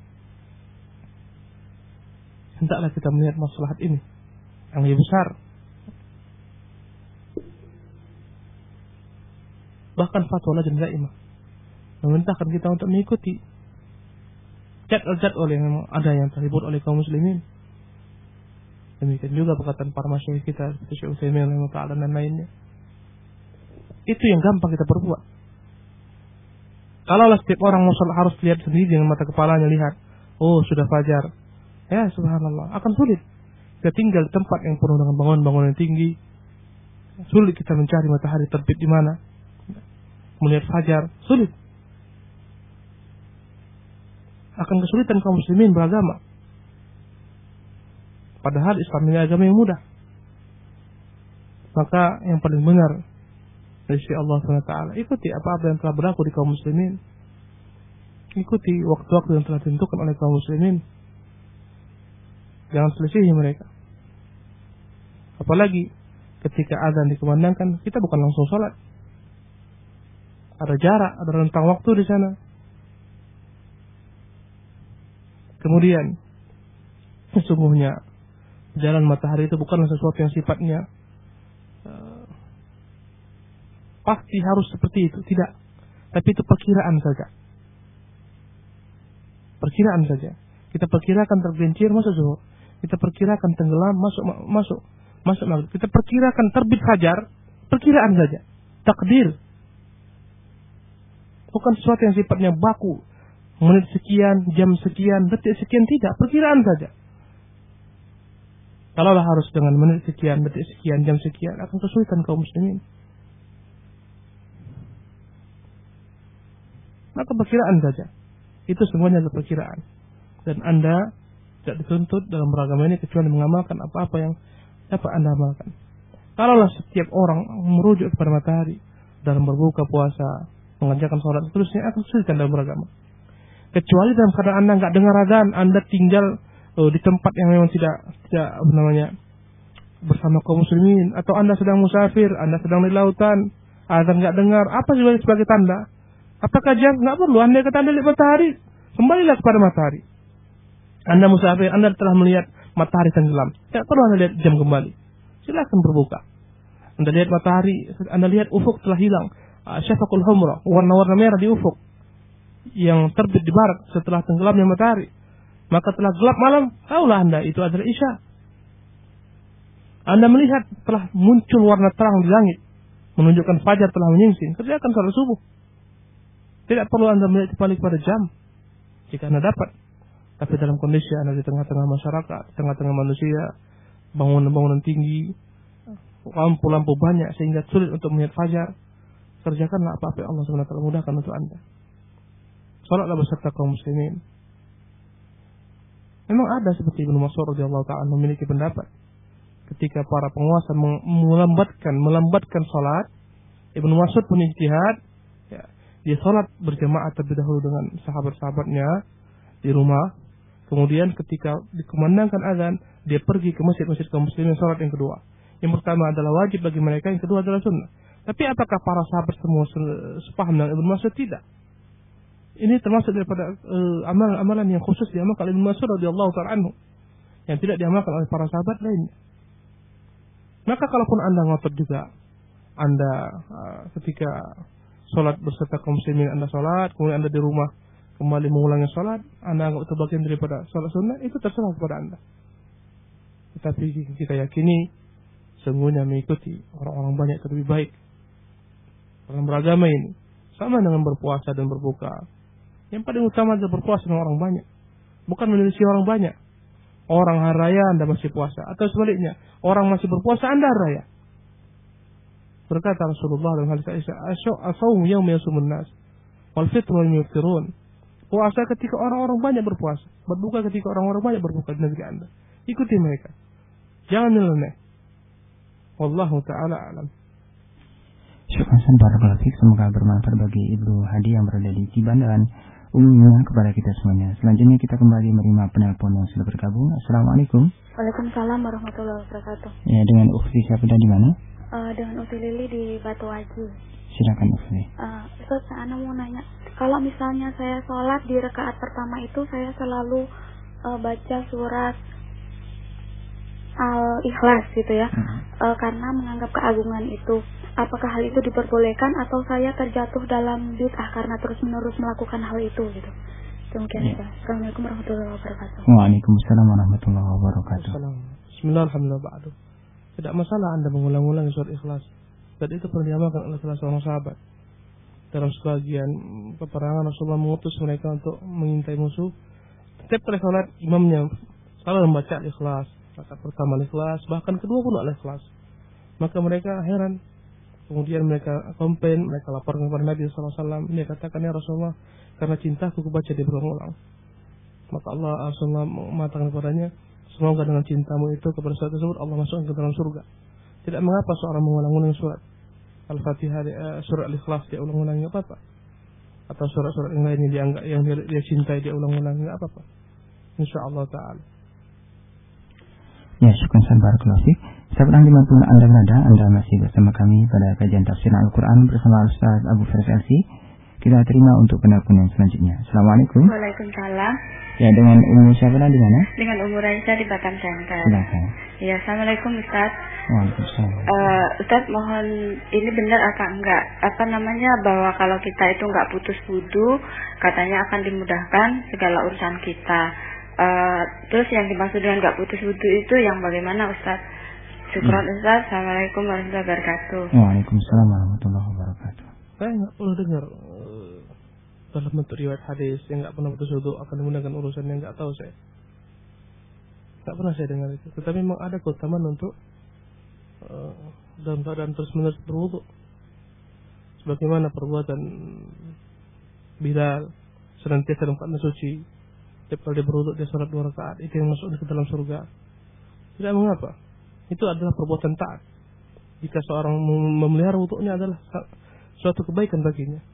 Hendaklah kita melihat maslahat ini yang lebih besar. Bahkan fatwa Lajnah Daimah memerintahkan kita untuk mengikuti jadwal yang ada yang terhibur oleh kaum muslimin. Demikian juga perkataan para masyayikh kita seperti Syekh Utsaimin dan lainnya. Itu yang gampang kita perbuat. Kalaulah setiap orang mau sholat harus lihat sendiri dengan mata kepalanya, lihat, oh sudah fajar, ya subhanallah, akan sulit. Kita tinggal di tempat yang penuh dengan bangunan-bangunan tinggi, sulit kita mencari matahari terbit di mana, melihat fajar, sulit. Akan kesulitan kaum muslimin beragama. Padahal Islam ini agama yang mudah. Maka yang paling benar dari sisi Allah SWT, ikuti apa-apa yang telah berlaku di kaum muslimin. Ikuti waktu-waktu yang telah ditentukan oleh kaum muslimin. Jangan selisihi mereka. Apalagi ketika azan dikumandangkan, kita bukan langsung sholat. Ada jarak, ada rentang waktu di sana. Kemudian, sesungguhnya jalan matahari itu bukanlah sesuatu yang sifatnya pasti harus seperti itu, tidak. Tapi itu perkiraan saja. Perkiraan saja. Kita perkirakan tergelincir masuk zuhur. Kita perkirakan tenggelam masuk maghrib. Kita perkirakan terbit fajar, perkiraan saja. Takdir. Bukan sesuatu yang sifatnya baku. Menit sekian, jam sekian, detik sekian, tidak. Perkiraan saja. Kalaulah harus dengan menit sekian, detik sekian, jam sekian, akan kesulitan kaum muslimin. Maka perkiraan saja. Itu semuanya adalah perkiraan. Dan Anda tidak dituntut dalam beragama ini kecuali mengamalkan apa-apa yang dapat Anda amalkan. Kalaulah setiap orang merujuk kepada matahari dalam berbuka puasa, mengerjakan sholat, seterusnya akan kesulitan dalam beragama. Kecuali dalam keadaan Anda nggak dengar adzan, Anda tinggal di tempat yang memang tidak bersama kaum muslimin, atau Anda sedang musafir, Anda sedang di lautan, adzan nggak dengar, apa sebagai tanda? Apakah jam? Nggak perlu. Anda kata Anda lihat matahari, kembalilah kepada matahari. Anda musafir, Anda telah melihat matahari tenggelam, tidak perlu Anda lihat jam kembali. Silakan berbuka. Anda lihat matahari, Anda lihat ufuk telah hilang, syafaqul humra, warna-warna merah di ufuk yang terbit di barat setelah tenggelamnya matahari. Maka telah gelap malam, tahulah Anda itu adalah Isya. Anda melihat telah muncul warna terang di langit, menunjukkan fajar telah menyingsing, kerjakan salat subuh. Tidak perlu Anda melihat kembali kepada jam, jika Anda dapat. Tapi dalam kondisi Anda di tengah-tengah masyarakat, di tengah-tengah manusia, bangunan-bangunan tinggi, lampu-lampu banyak sehingga sulit untuk melihat fajar, kerjakanlah apa-apa yang Allah SWT mudahkan untuk Anda. Salatlah beserta kaum muslimin. Memang ada seperti Ibnu Mas'ud radhiyallahu ta'ala memiliki pendapat ketika para penguasa melambatkan salat, Ibnu Mas'ud pun ijtihad, ya, dia salat berjamaah terlebih dahulu dengan sahabat-sahabatnya di rumah. Kemudian ketika dikumandangkan azan, dia pergi ke masjid-masjid kaum muslimin salat yang kedua. Yang pertama adalah wajib bagi mereka, yang kedua adalah sunnah. Tapi apakah para sahabat semua sepaham dengan Ibnu Mas'ud? Tidak. Ini termasuk daripada amalan-amalan yang khusus diamalkan oleh Ibnu Mas'ud radhiyallahu ta'ala anhu, yang tidak diamalkan oleh para sahabat lainnya. Maka kalaupun Anda ngotot juga, Anda ketika sholat beserta kaum muslimin Anda sholat, kemudian Anda di rumah kembali mengulangi sholat, Anda anggap itu bagian daripada sholat sunnah, itu terserah kepada Anda. Tetapi kita yakini sungguhnya mengikuti orang-orang banyak itu lebih baik dalam beragama ini, sama dengan berpuasa dan berbuka. Yang paling utama adalah berpuasa dengan orang banyak, bukan menyelisih orang banyak. Orang hari raya Anda masih puasa, atau sebaliknya, orang masih berpuasa Anda hari raya. Berkata Rasulullah dalam hadis Aisyah, "As-shaum yauma yasumun nas, wal fitru yawma yuftirun." Puasa ketika orang-orang banyak berpuasa, berbuka ketika orang-orang banyak berbuka di negeri Anda. Ikuti mereka, jangan nyeleneh. Wallahu ta'ala alam. Syukran barakallahu fiik, semoga bermanfaat bagi Ibu Hadi yang berada di Ciban dan umumnya kepada kita semuanya. Selanjutnya kita kembali menerima penelpon yang sudah bergabung. Assalamualaikum. Waalaikumsalam warahmatullahi wabarakatuh. Ya, dengan Ukhti siapa dan di mana? Dengan Ukhti Lili di Batu Haji. Silakan Ukhti. Ustaz, Ana mau nanya, kalau misalnya saya sholat di rakaat pertama itu saya selalu baca surat Al-Ikhlas gitu ya, karena menganggap keagungan itu. Apakah hal itu diperbolehkan atau saya terjatuh dalam bid'ah karena terus-menerus melakukan hal itu gitu? Demikian. Assalamualaikum warahmatullahi wabarakatuh. Waalaikumsalam warahmatullahi wabarakatuh. Bismillahirrahmanirrahim. Tidak masalah Anda mengulang-ulang surat Ikhlas. Dan itu pernah diamalkan oleh salah seorang sahabat. Dalam sebagian peperangan Rasulullah mengutus mereka untuk mengintai musuh. Setiap kali sholat imamnya selalu membaca Ikhlas. Rakaat pertama Ikhlas, bahkan kedua pun Ikhlas. Maka mereka heran. Kemudian mereka komplain, mereka laporkan kepada Nabi SAW. Dia katakan, ya Rasulullah, karena cintaku kubaca dia berulang-ulang. Maka Allah Rasulullah mengatakan kepadanya, semoga dengan cintamu itu kepada surat tersebut Allah masukkan ke dalam surga. Tidak mengapa seorang mengulang-ulang surat Al-Fatihah, surat Al-Ikhlas dia ulang-ulang, nggak apa-apa. Atau surat-surat yang lain yang dia cintai dia ulang-ulang, nggak apa-apa. InsyaAllah Ta'ala. Ya, syukur barakallahu fiik. Sahabat dimanapun Anda berada, Anda masih bersama kami pada kajian tafsir Al-Quran bersama Ustaz Abu Faris LC. Kita terima untuk penelpon yang selanjutnya. Assalamualaikum. Waalaikumsalam. Ya, dengan Ummu siapa di mana? Dengan Ummu Raisa di Batam Center. Silakan. Ya, Assalamualaikum Ustaz. Waalaikumsalam. Ustaz, mohon ini benar apa enggak? Bahwa kalau kita itu enggak putus wudu, katanya akan dimudahkan segala urusan kita. Terus yang dimaksud dengan enggak putus wudu itu yang bagaimana Ustaz? Syukran Ustaz. Assalamualaikum warahmatullahi wabarakatuh. Waalaikumsalam warahmatullahi wabarakatuh. Saya nggak pernah dengar dalam bentuk riwayat hadis yang nggak pernah putus wudu akan dimudahkan urusannya, nggak tahu saya. Nggak pernah saya dengar itu. Tetapi memang ada keutamaan untuk dalam keadaan terus-menerus berwudu. Sebagaimana perbuatan Bilal senantiasa dalam keadaan suci. Setiap kali dia berwudu dia salat 2 rakaat, itu yang masuk ke dalam surga. Tidak mengapa. Itu adalah perbuatan taat. Jika seorang memelihara wudunya adalah suatu kebaikan baginya.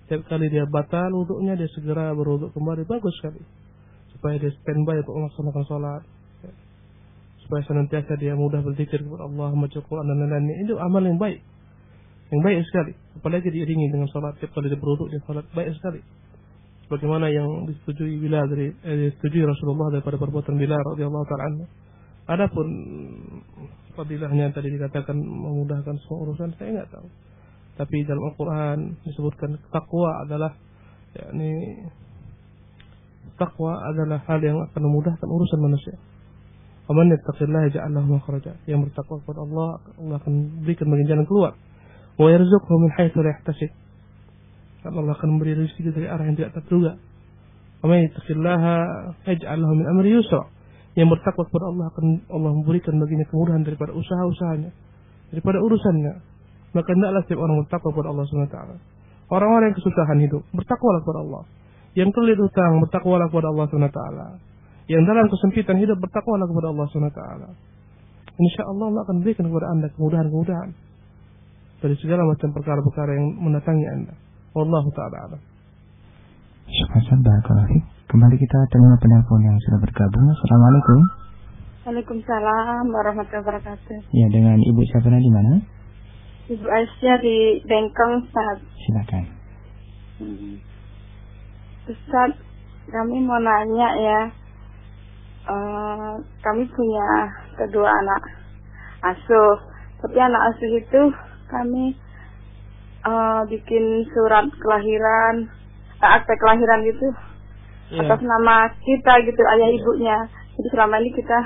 Setiap kali dia batal wudunya, dia segera berwudu kembali, bagus sekali. Supaya dia standby untuk melaksanakan sholat. Supaya senantiasa dia mudah berzikir kepada Allah, membaca Quran dan lain-lainnya. Itu amal yang baik. Yang baik sekali. Apalagi diiringi dengan sholat. Setiap kali dia berwudu, dia sholat, baik sekali. Bagaimana yang disetujui Bilal disetujui Rasulullah daripada perbuatan Bilal radhiyallahu ta'ala anhu. Adapun fadilahnya tadi dikatakan memudahkan semua urusan, saya enggak tahu. Tapi dalam Al-Quran disebutkan takwa adalah hal yang akan memudahkan urusan manusia. Faman yattaqillaha yaj'al lahu makhraja. Yang bertakwa kepada Allah akan berikan bagi jalan keluar. Wa yarzuqhu min haitsu la yahtasib. Allah akan memberi rezeki dari arah yang tidak terduga. Faman yattaqillaha yaj'al lahu min amri yusra. Yang bertakwa kepada Allah akan Allah memberikan baginya kemudahan daripada usaha-usahanya, daripada urusannya. Maka hendaklah setiap orang bertakwa kepada Allah SWT. Orang-orang yang kesusahan hidup, bertakwalah kepada Allah. Yang terlilit hutang, bertakwalah kepada Allah SWT. Yang dalam kesempitan hidup, bertakwalah kepada Allah SWT. InsyaAllah Allah akan berikan kepada anda kemudahan-kemudahan dari segala macam perkara-perkara yang mendatangi anda. Wallahu ta'ala alam. Syukur barakallahu fiik. Kembali kita terima penelpon yang sudah bergabung. Assalamualaikum. Waalaikumsalam warahmatullahi wabarakatuh. Ya, dengan Ibu siapa di mana? Ibu Aisyah di Bengkong, Ustaz. Silakan. Ustaz, kami mau nanya ya. Kami punya kedua anak asuh. Tapi anak asuh itu kami bikin surat kelahiran, akte kelahiran gitu. Atas nama kita gitu, ayah ibunya. Jadi selama ini kita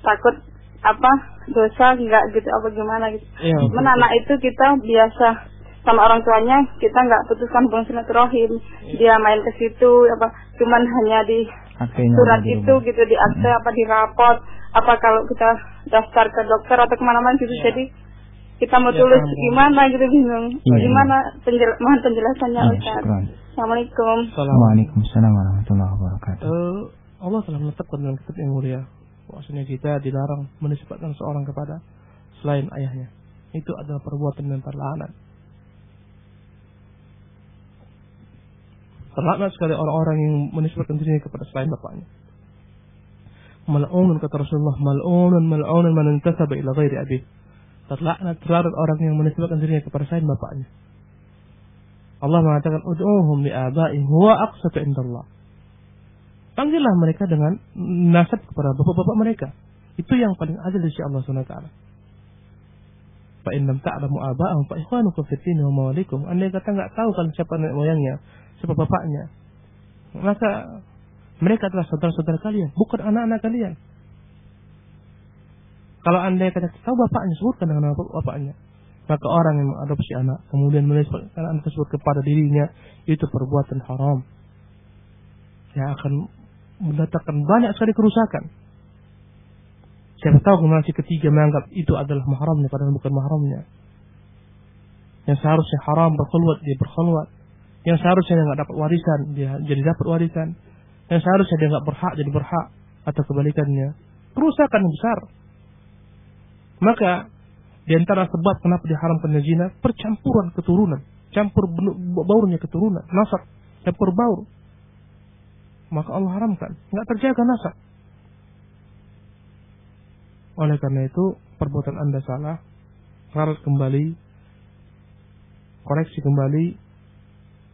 takut dosa enggak gitu apa gimana gitu. Cuman anak itu kita biasa sama orang tuanya, kita enggak putuskan hubungan silaturahim. Dia main ke situ cuman hanya di surat itu gitu, di akte di rapot, kalau kita daftar ke dokter atau kemana-mana gitu. Jadi kita mau tulis gimana gitu, bingung. Gimana mohon penjelasannya Ustaz. Assalamualaikum. Waalaikumsalam warahmatullahi wabarakatuh. Allah telah menetapkan dalam kitab yang mulia bahwasanya kita dilarang menisbatkan seorang kepada selain ayahnya. Itu adalah perbuatan yang terlaknat. Terlaknat sekali orang-orang yang menisbatkan dirinya kepada selain bapaknya. Mal'unun kata Rasulullah, mal'unun man intasaba ila ghairi abih. Terlaknat orang yang menisbatkan dirinya kepada selain bapaknya. Allah mengatakan ud'uhum li abaihim huwa aqsatu indallah. Panggillah mereka dengan nasab kepada bapak-bapak mereka. Itu yang paling adil di sisi Allah Subhanahu wa taala. Fa in lam ta'lamu aba'ahum fa ikhwanukum fid din wa mawalikum. Andai kata enggak tahu kan siapa nenek moyangnya, siapa bapaknya, maka mereka adalah saudara-saudara kalian, bukan anak-anak kalian. Kalau andai kata tahu bapaknya, sebutkan dengan nama bapaknya. Maka orang yang mengadopsi anak kemudian menisbatkan anak tersebut kepada dirinya, itu perbuatan haram yang akan mendatangkan banyak sekali kerusakan. Siapa tahu generasi ketiga menganggap itu adalah mahramnya padahal bukan mahramnya. Yang seharusnya haram berkhulwat, dia berkhulwat. Yang seharusnya dia nggak dapat warisan, dia jadi dapat warisan. Yang seharusnya dia nggak berhak jadi berhak, atau kebalikannya. Kerusakan yang besar. Maka di antara sebab kenapa diharamkan zina, percampuran keturunan, campur baurnya keturunan, nasab, campur baur. Maka Allah haramkan, nggak terjaga nasab. Oleh karena itu, perbuatan Anda salah, harus kembali, koreksi kembali,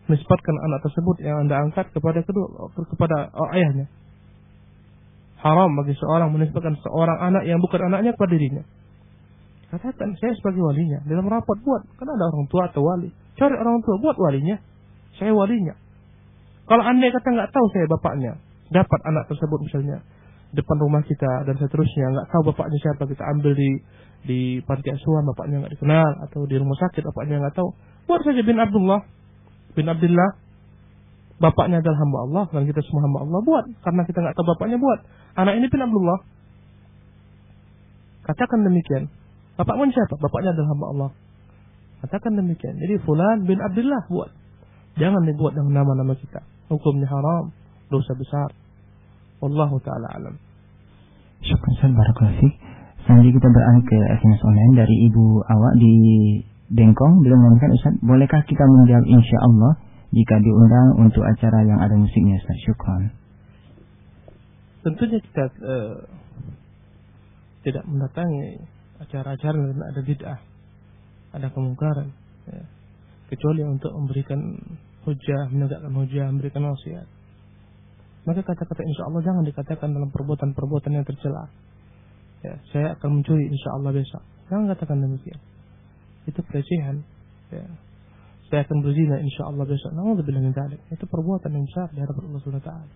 nisbatkan anak tersebut yang Anda angkat kepada ayahnya. Haram bagi seorang menisbatkan seorang anak yang bukan anaknya kepada dirinya. Katakan, saya sebagai walinya, dalam rapat buat, kan ada orang tua atau wali. Cari orang tua, buat walinya, saya walinya. Kalau Anda kata nggak tahu saya bapaknya, dapat anak tersebut misalnya depan rumah kita dan seterusnya, nggak tahu bapaknya siapa, kita ambil di panti asuhan, bapaknya nggak dikenal, atau di rumah sakit bapaknya nggak tahu, buat saja bin Abdullah, bapaknya adalah hamba Allah dan kita semua hamba Allah, buat, karena kita nggak tahu bapaknya, buat anak ini bin Abdullah. Katakan demikian, bapakmu siapa? Bapaknya adalah hamba Allah. Katakan demikian. Jadi fulan bin Abdullah, buat, jangan dibuat dengan nama-nama kita. Hukumnya haram, dosa besar. Wallahu ta'ala alam. Syukran barakallahu fiik. Selanjutnya kita beralih ke SMS online dari Ibu Awak di Bengkong. Beliau menanyakan, Ustaz, bolehkah kita menjawab insya Allah jika diundang untuk acara yang ada musiknya, Ustaz? Syukran. Tentunya kita tidak mendatangi acara-acara yang ada bid'ah, ada kemungkaran, ya. Kecuali untuk memberikan hujah, menegakkan hujah, memberikan wasiat. Maka kata-kata insya Allah jangan dikatakan dalam perbuatan-perbuatan yang tercela. Ya, saya akan mencuri insya Allah besok. Jangan katakan demikian. Itu pelecehan. Ya. Saya akan berzina insya Allah besok. Na'udzubillah min dzalik. Itu perbuatan yang besar di hadapan Allah Subhanahu wa taala.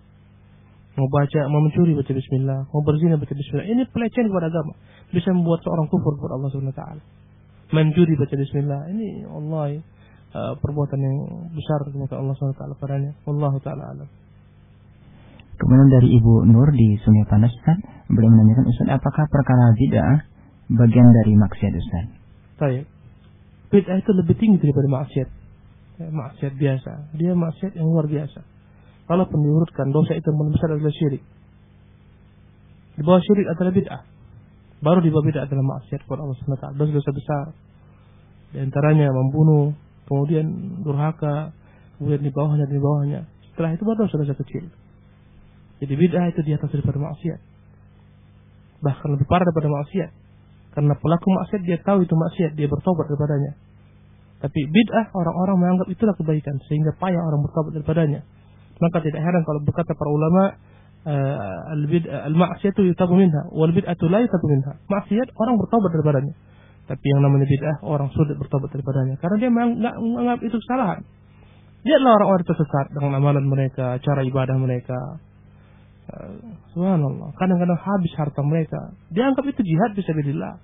Mau mencuri baca bismillah, mau berzina baca bismillah. Ini pelecehan kepada agama. Bisa membuat seorang kufur kepada Allah Subhanahu wa taala. Mencuri baca bismillah, ini Allah perbuatan yang besar kepada Allah Subhanahu wa taala padanya. Wallahu taala alam. Kemudian dari Ibu Nur di Sungai Panas, Ustaz, beliau menanyakan, Ustaz, apakah perkara bid'ah bagian dari maksiat, Ustaz? Baik. Bid'ah itu lebih tinggi daripada maksiat. Ya, maksiat biasa. Dia maksiat yang luar biasa. Kalaupun diurutkan, dosa itu yang besar adalah syirik. Di bawah syirik adalah bid'ah. Baru di bawah bid'ah adalah maksiat kepada Allah SWT. Dosa-dosa besar. Di antaranya membunuh, kemudian durhaka, kemudian di bawahnya. Setelah itu baru dosa-dosa kecil. Jadi bid'ah itu di atas daripada maksiat. Bahkan lebih parah daripada maksiat. Karena pelaku maksiat dia tahu itu maksiat, dia bertobat daripadanya. Tapi bid'ah orang-orang menganggap itulah kebaikan, sehingga payah orang bertobat daripadanya. Maka tidak heran kalau berkata para ulama, al-ma'siyatu yutabu minha, wal bid'atu la yutabu minha. Maksiat orang bertobat daripadanya. Tapi yang namanya bid'ah orang sulit bertobat daripadanya. Karena dia menganggap itu kesalahan. Dia adalah orang-orang tersesat dengan amalan mereka, cara ibadah mereka. Subhanallah, kadang-kadang habis harta mereka. Dianggap itu jihad fisabilillah.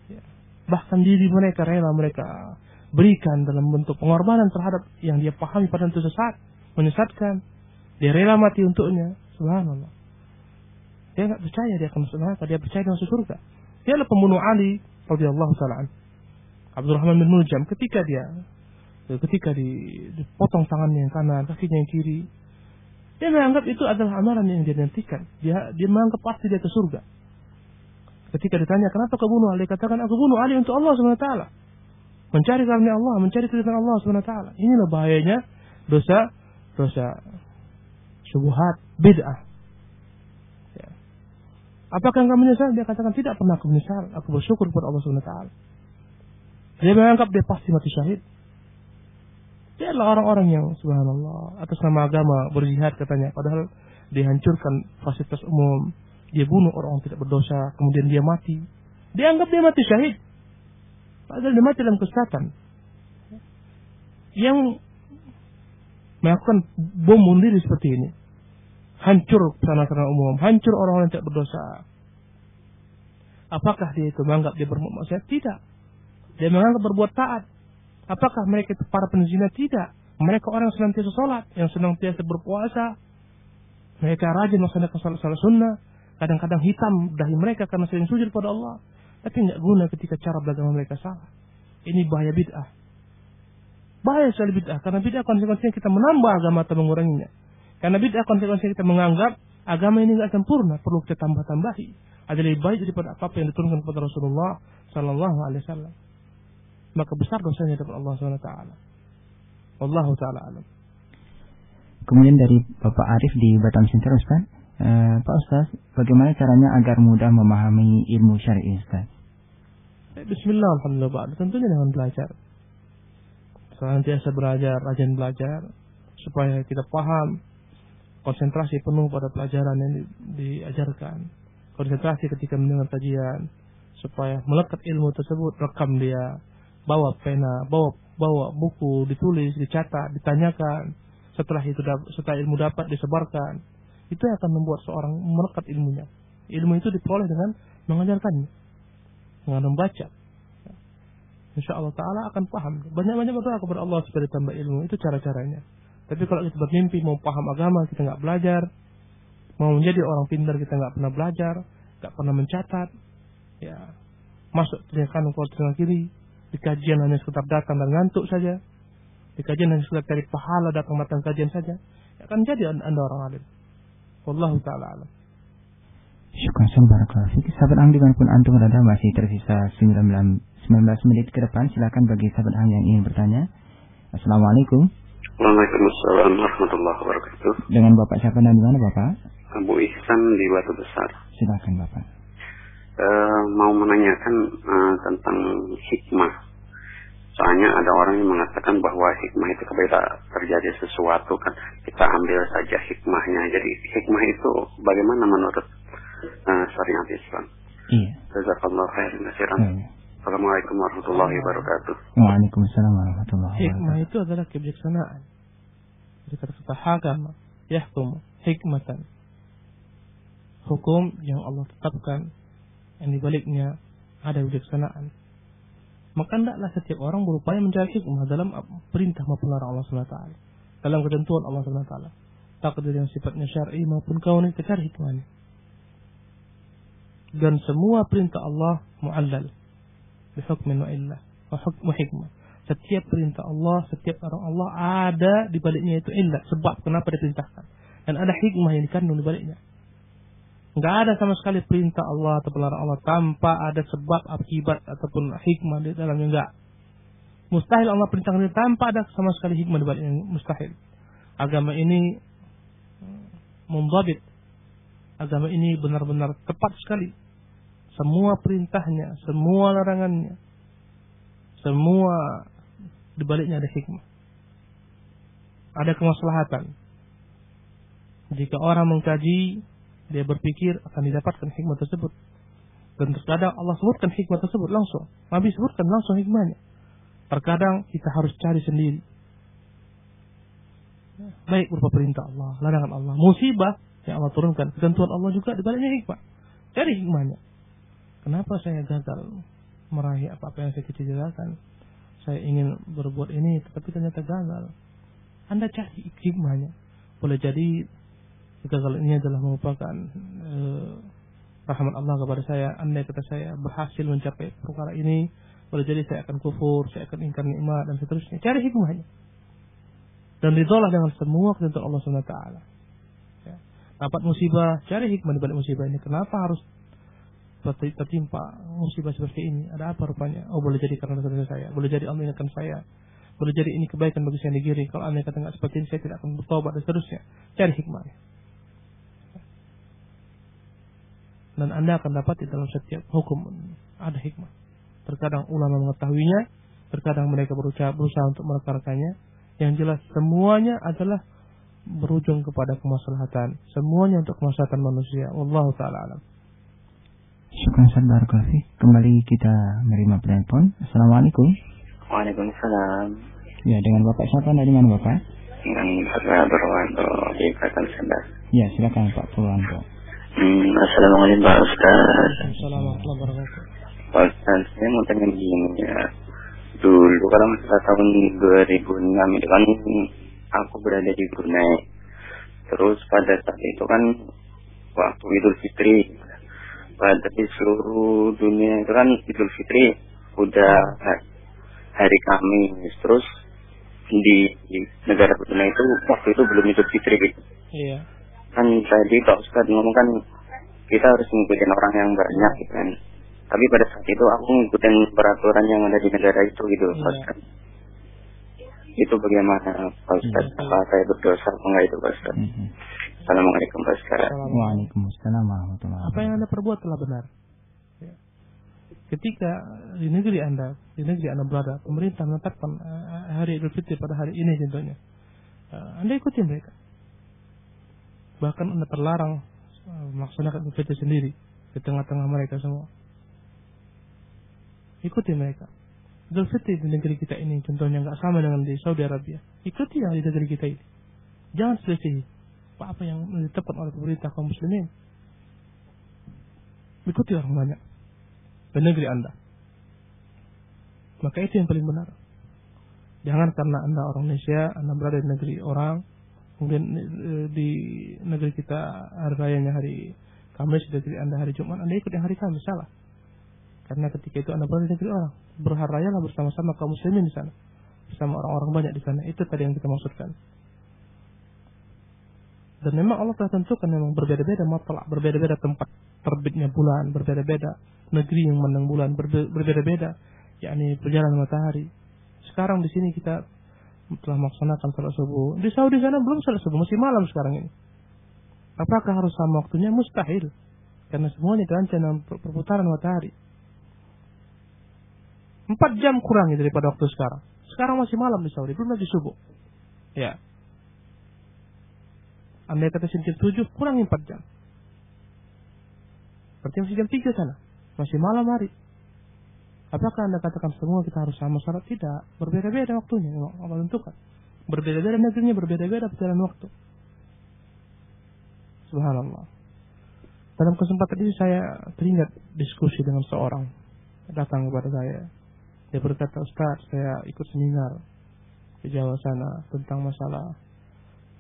Ya. Bahkan diri mereka rela mereka berikan dalam bentuk pengorbanan terhadap yang dia pahami pada itu sesat, menyesatkan. Dia rela mati untuknya. Subhanallah. Dia enggak percaya dia akan masuk neraka, dia percaya dia masuk surga. Dia adalah pembunuh Ali radhiyallahu ta'ala. Abdurrahman bin Muljam ketika dipotong tangannya yang kanan, kakinya yang kiri. Dia menganggap itu adalah amalan yang dia nantikan. Dia menganggap pasti dia ke surga. Ketika ditanya, kenapa kau bunuh Ali? Katakan, aku bunuh Ali untuk Allah SWT. Mencari karunia Allah, mencari keridhaan Allah SWT. Inilah bahayanya dosa dosa syubhat, bid'ah. Ya. Apakah engkau menyesal? Dia katakan tidak pernah aku menyesal. Aku bersyukur kepada Allah Subhanahu wa taala. Dia menganggap dia pasti mati syahid. Dia adalah orang-orang yang subhanallah atas nama agama berjihad katanya, padahal dihancurkan fasilitas umum, dia bunuh orang tidak berdosa, kemudian dia mati. Dia anggap dia mati syahid. Padahal dia mati dalam kesesatan. Yang melakukan bom bunuh diri seperti ini, hancur sarana-sarana umum, hancur orang-orang yang tidak berdosa. Apakah dia itu menganggap dia berbuat maksiat? Tidak. Dia menganggap berbuat taat. Apakah mereka itu para penzina? Tidak. Mereka orang yang senantiasa sholat, yang senantiasa berpuasa. Mereka rajin melaksanakan salat sunnah. Kadang-kadang hitam dahi mereka karena sering sujud pada Allah. Tapi tidak guna ketika cara beragama mereka salah. Ini bahaya bid'ah. Bahaya sekali bid'ah. Karena bid'ah konsekuensinya kita menambah agama atau menguranginya. Karena bid'ah konsekuensinya kita menganggap agama ini tidak sempurna, perlu kita tambah-tambahi. Ada lebih baik daripada apa yang diturunkan kepada Rasulullah Sallallahu Alaihi Wasallam. Maka besar dosanya dari Allah Subhanahu Wa Taala. Wallahu taala alam. Kemudian dari Bapak Arif di Batam Center, Ustaz. Pak Ustaz, bagaimana caranya agar mudah memahami ilmu syar'i, Ustaz? Bismillah, alhamdulillah. Tentunya dengan belajar. Senantiasa belajar, rajin belajar, supaya kita paham, konsentrasi penuh pada pelajaran yang diajarkan, konsentrasi ketika mendengar kajian, supaya melekat ilmu tersebut, rekam dia, bawa pena, bawa buku, ditulis, dicatat, ditanyakan. Setelah itu, setelah ilmu dapat disebarkan, itu yang akan membuat seorang melekat ilmunya. Ilmu itu diperoleh dengan mengajarkannya, dengan membaca. Insya Allah Ta'ala akan paham. Banyak-banyak berdoa kepada Allah supaya ditambah ilmu. Itu cara-caranya. Tapi kalau kita bermimpi mau paham agama, kita nggak belajar. Mau menjadi orang pintar, kita nggak pernah belajar, nggak pernah mencatat. Ya, masuk telinga kanan, keluar telinga kiri. Di kajian hanya sekedar datang dan ngantuk saja. Di kajian hanya sekedar cari pahala, datang kajian saja. Ya, akan jadi anda orang alim. Wallahu ta'ala alam. Syukran barakallahu fiik. Sahabat Ang dimanapun antum berada, masih tersisa 19 menit ke depan. Silakan bagi sahabat Ang yang ingin bertanya. Assalamualaikum. Waalaikumsalam warahmatullahi wabarakatuh. Dengan Bapak siapa dan di mana Bapak? Abu Ihsan di Batu Besar. Silakan Bapak. Mau menanyakan tentang hikmah. Soalnya ada orang yang mengatakan bahwa hikmah itu ketika terjadi sesuatu kan kita ambil saja hikmahnya. Jadi hikmah itu bagaimana menurut syariat Islam? Iya. Jazakallahu khairan katsiran. Assalamualaikum warahmatullahi wabarakatuh. Waalaikumsalam warahmatullahi wabarakatuh. Hikmah itu adalah kebijaksanaan. Jadi kata hakam, yahkum hikmatan. Hukum yang Allah tetapkan, yang dibaliknya ada kebijaksanaan. Maka hendaklah setiap orang berupaya mencari hikmah dalam perintah maupun larangan Allah SWT, dalam ketentuan Allah SWT, takdir yang sifatnya syar'i maupun kauni, kita cari hikmahnya. Dan semua perintah Allah mu'allal bihukmin wa illah wa hikmah. Setiap perintah Allah, setiap larangan Allah ada di baliknya itu illah, sebab kenapa diperintahkan, dan ada hikmah yang dikandung di baliknya. Enggak ada sama sekali perintah Allah atau larangan Allah tanpa ada sebab, akibat ataupun hikmah di dalamnya. Enggak. Mustahil Allah perintahkan itu tanpa ada sama sekali hikmah di baliknya. Mustahil. Agama ini mundhabit. Agama ini benar-benar tepat sekali. Semua perintahnya, semua larangannya, semua di baliknya ada hikmah. Ada kemaslahatan. Jika orang mengkaji, dia berpikir akan didapatkan hikmah tersebut. Dan terkadang Allah sebutkan hikmah tersebut langsung. Nabi sebutkan langsung hikmahnya. Terkadang kita harus cari sendiri. Baik berupa perintah Allah, larangan Allah, musibah yang Allah turunkan, ketentuan Allah juga dibaliknya hikmah. Cari hikmahnya. Kenapa saya gagal meraih apa-apa yang saya cita-citakan? Saya ingin berbuat ini, tetapi ternyata gagal. Anda cari hikmahnya. Boleh jadi kegagalan ini adalah merupakan rahmat Allah kepada saya. Andai kata saya berhasil mencapai perkara ini, boleh jadi saya akan kufur, saya akan ingkar nikmat dan seterusnya. Cari hikmahnya. Dan ridholah dengan semua ketentuan Allah SWT. Ya. Dapat musibah, cari hikmah di balik musibah ini. Kenapa harus tertimpa musibah seperti ini? Ada apa rupanya? Oh, boleh jadi karena dosa saya. Boleh jadi Allah ingatkan saya Boleh jadi ini kebaikan bagi saya negeri. Kalau Anda kata nggak seperti ini, saya tidak akan bertobat dan seterusnya. Cari hikmahnya. Dan Anda akan dapat di dalam setiap hukum ada hikmah. Terkadang ulama mengetahuinya, terkadang mereka berusaha untuk merekarkannya. Yang jelas semuanya adalah berujung kepada kemaslahatan. Semuanya untuk kemaslahatan manusia. Wallahu ta'ala alam. Syukran Ustaz Barakallahu Fik. Kembali kita menerima penelpon. Assalamualaikum. Waalaikumsalam. Ya, dengan Bapak siapa? Dari mana Bapak? Dengan Pak Purwanto di Kota Sendar. Ya, silakan Pak Purwanto. Assalamualaikum Pak Ustaz. Assalamualaikum warahmatullahi wabarakatuh. Pak Ustaz, saya mau tanya begini ya. Dulu kalau misalnya tahun 2006 itu kan aku berada di Brunei. Terus pada saat itu kan waktu Idul Fitri. Pada di seluruh dunia itu kan Idul Fitri udah hari Kamis. Terus di negara Brunei itu waktu itu belum Idul Fitri gitu. Iya. Kan tadi Pak Ustadz ngomong kan kita harus ngikutin orang yang banyak gitu kan. Tapi pada saat itu aku ngikutin peraturan yang ada di negara itu gitu Pak Ustadz. Itu bagaimana Pak Ustadz? Apa saya berdosa apa enggak itu Pak Ustadz? Assalamualaikum Pak Ustadz. Waalaikumsalam warahmatullahi wabarakatuh. Apa yang Anda perbuat telah benar. Ya. Ketika di negeri Anda berada, pemerintah menetapkan hari Idul Fitri pada hari ini contohnya. Anda ikuti mereka. Bahkan Anda terlarang melaksanakan Idul Fitri sendiri di tengah-tengah mereka semua. Ikuti mereka. Idul Fitri di negeri kita ini contohnya nggak sama dengan di Saudi Arabia. Ikuti yang di negeri kita ini. Jangan selesai apa yang ditetapkan oleh pemerintah kaum muslimin. Ikuti orang banyak di negeri Anda. Maka itu yang paling benar. Jangan karena Anda orang Indonesia, Anda berada di negeri orang, kemudian di negeri kita hari rayanya hari Kamis, di negeri Anda hari Jumat, Anda ikut yang hari Kamis, salah. Karena ketika itu Anda berada di negeri orang, berharayalah bersama-sama kaum muslimin di sana, bersama orang-orang banyak di sana. Itu tadi yang kita maksudkan. Dan memang Allah telah tentukan memang berbeda-beda matlak, berbeda-beda tempat terbitnya bulan, berbeda-beda negeri yang memandang bulan, berbeda-beda, yakni perjalanan matahari. Sekarang di sini kita telah melaksanakan salat subuh. Di Saudi sana belum salat subuh, masih malam sekarang ini. Apakah harus sama waktunya? Mustahil. Karena semuanya dirancang dalam perputaran matahari. 4 jam kurang daripada waktu sekarang. Sekarang masih malam di Saudi, belum lagi subuh. Ya. Andai kata jam 7 kurang 4 jam. Berarti masih jam 3 sana. Masih malam hari. Apakah Anda katakan semua kita harus sama salat? Tidak. Berbeda-beda waktunya. Allah tentukan. Berbeda-beda negerinya, berbeda-beda perjalanan waktu. Subhanallah. Dalam kesempatan ini saya teringat diskusi dengan seorang. Datang kepada saya. Dia berkata, Ustaz, saya ikut seminar di Jawa sana tentang masalah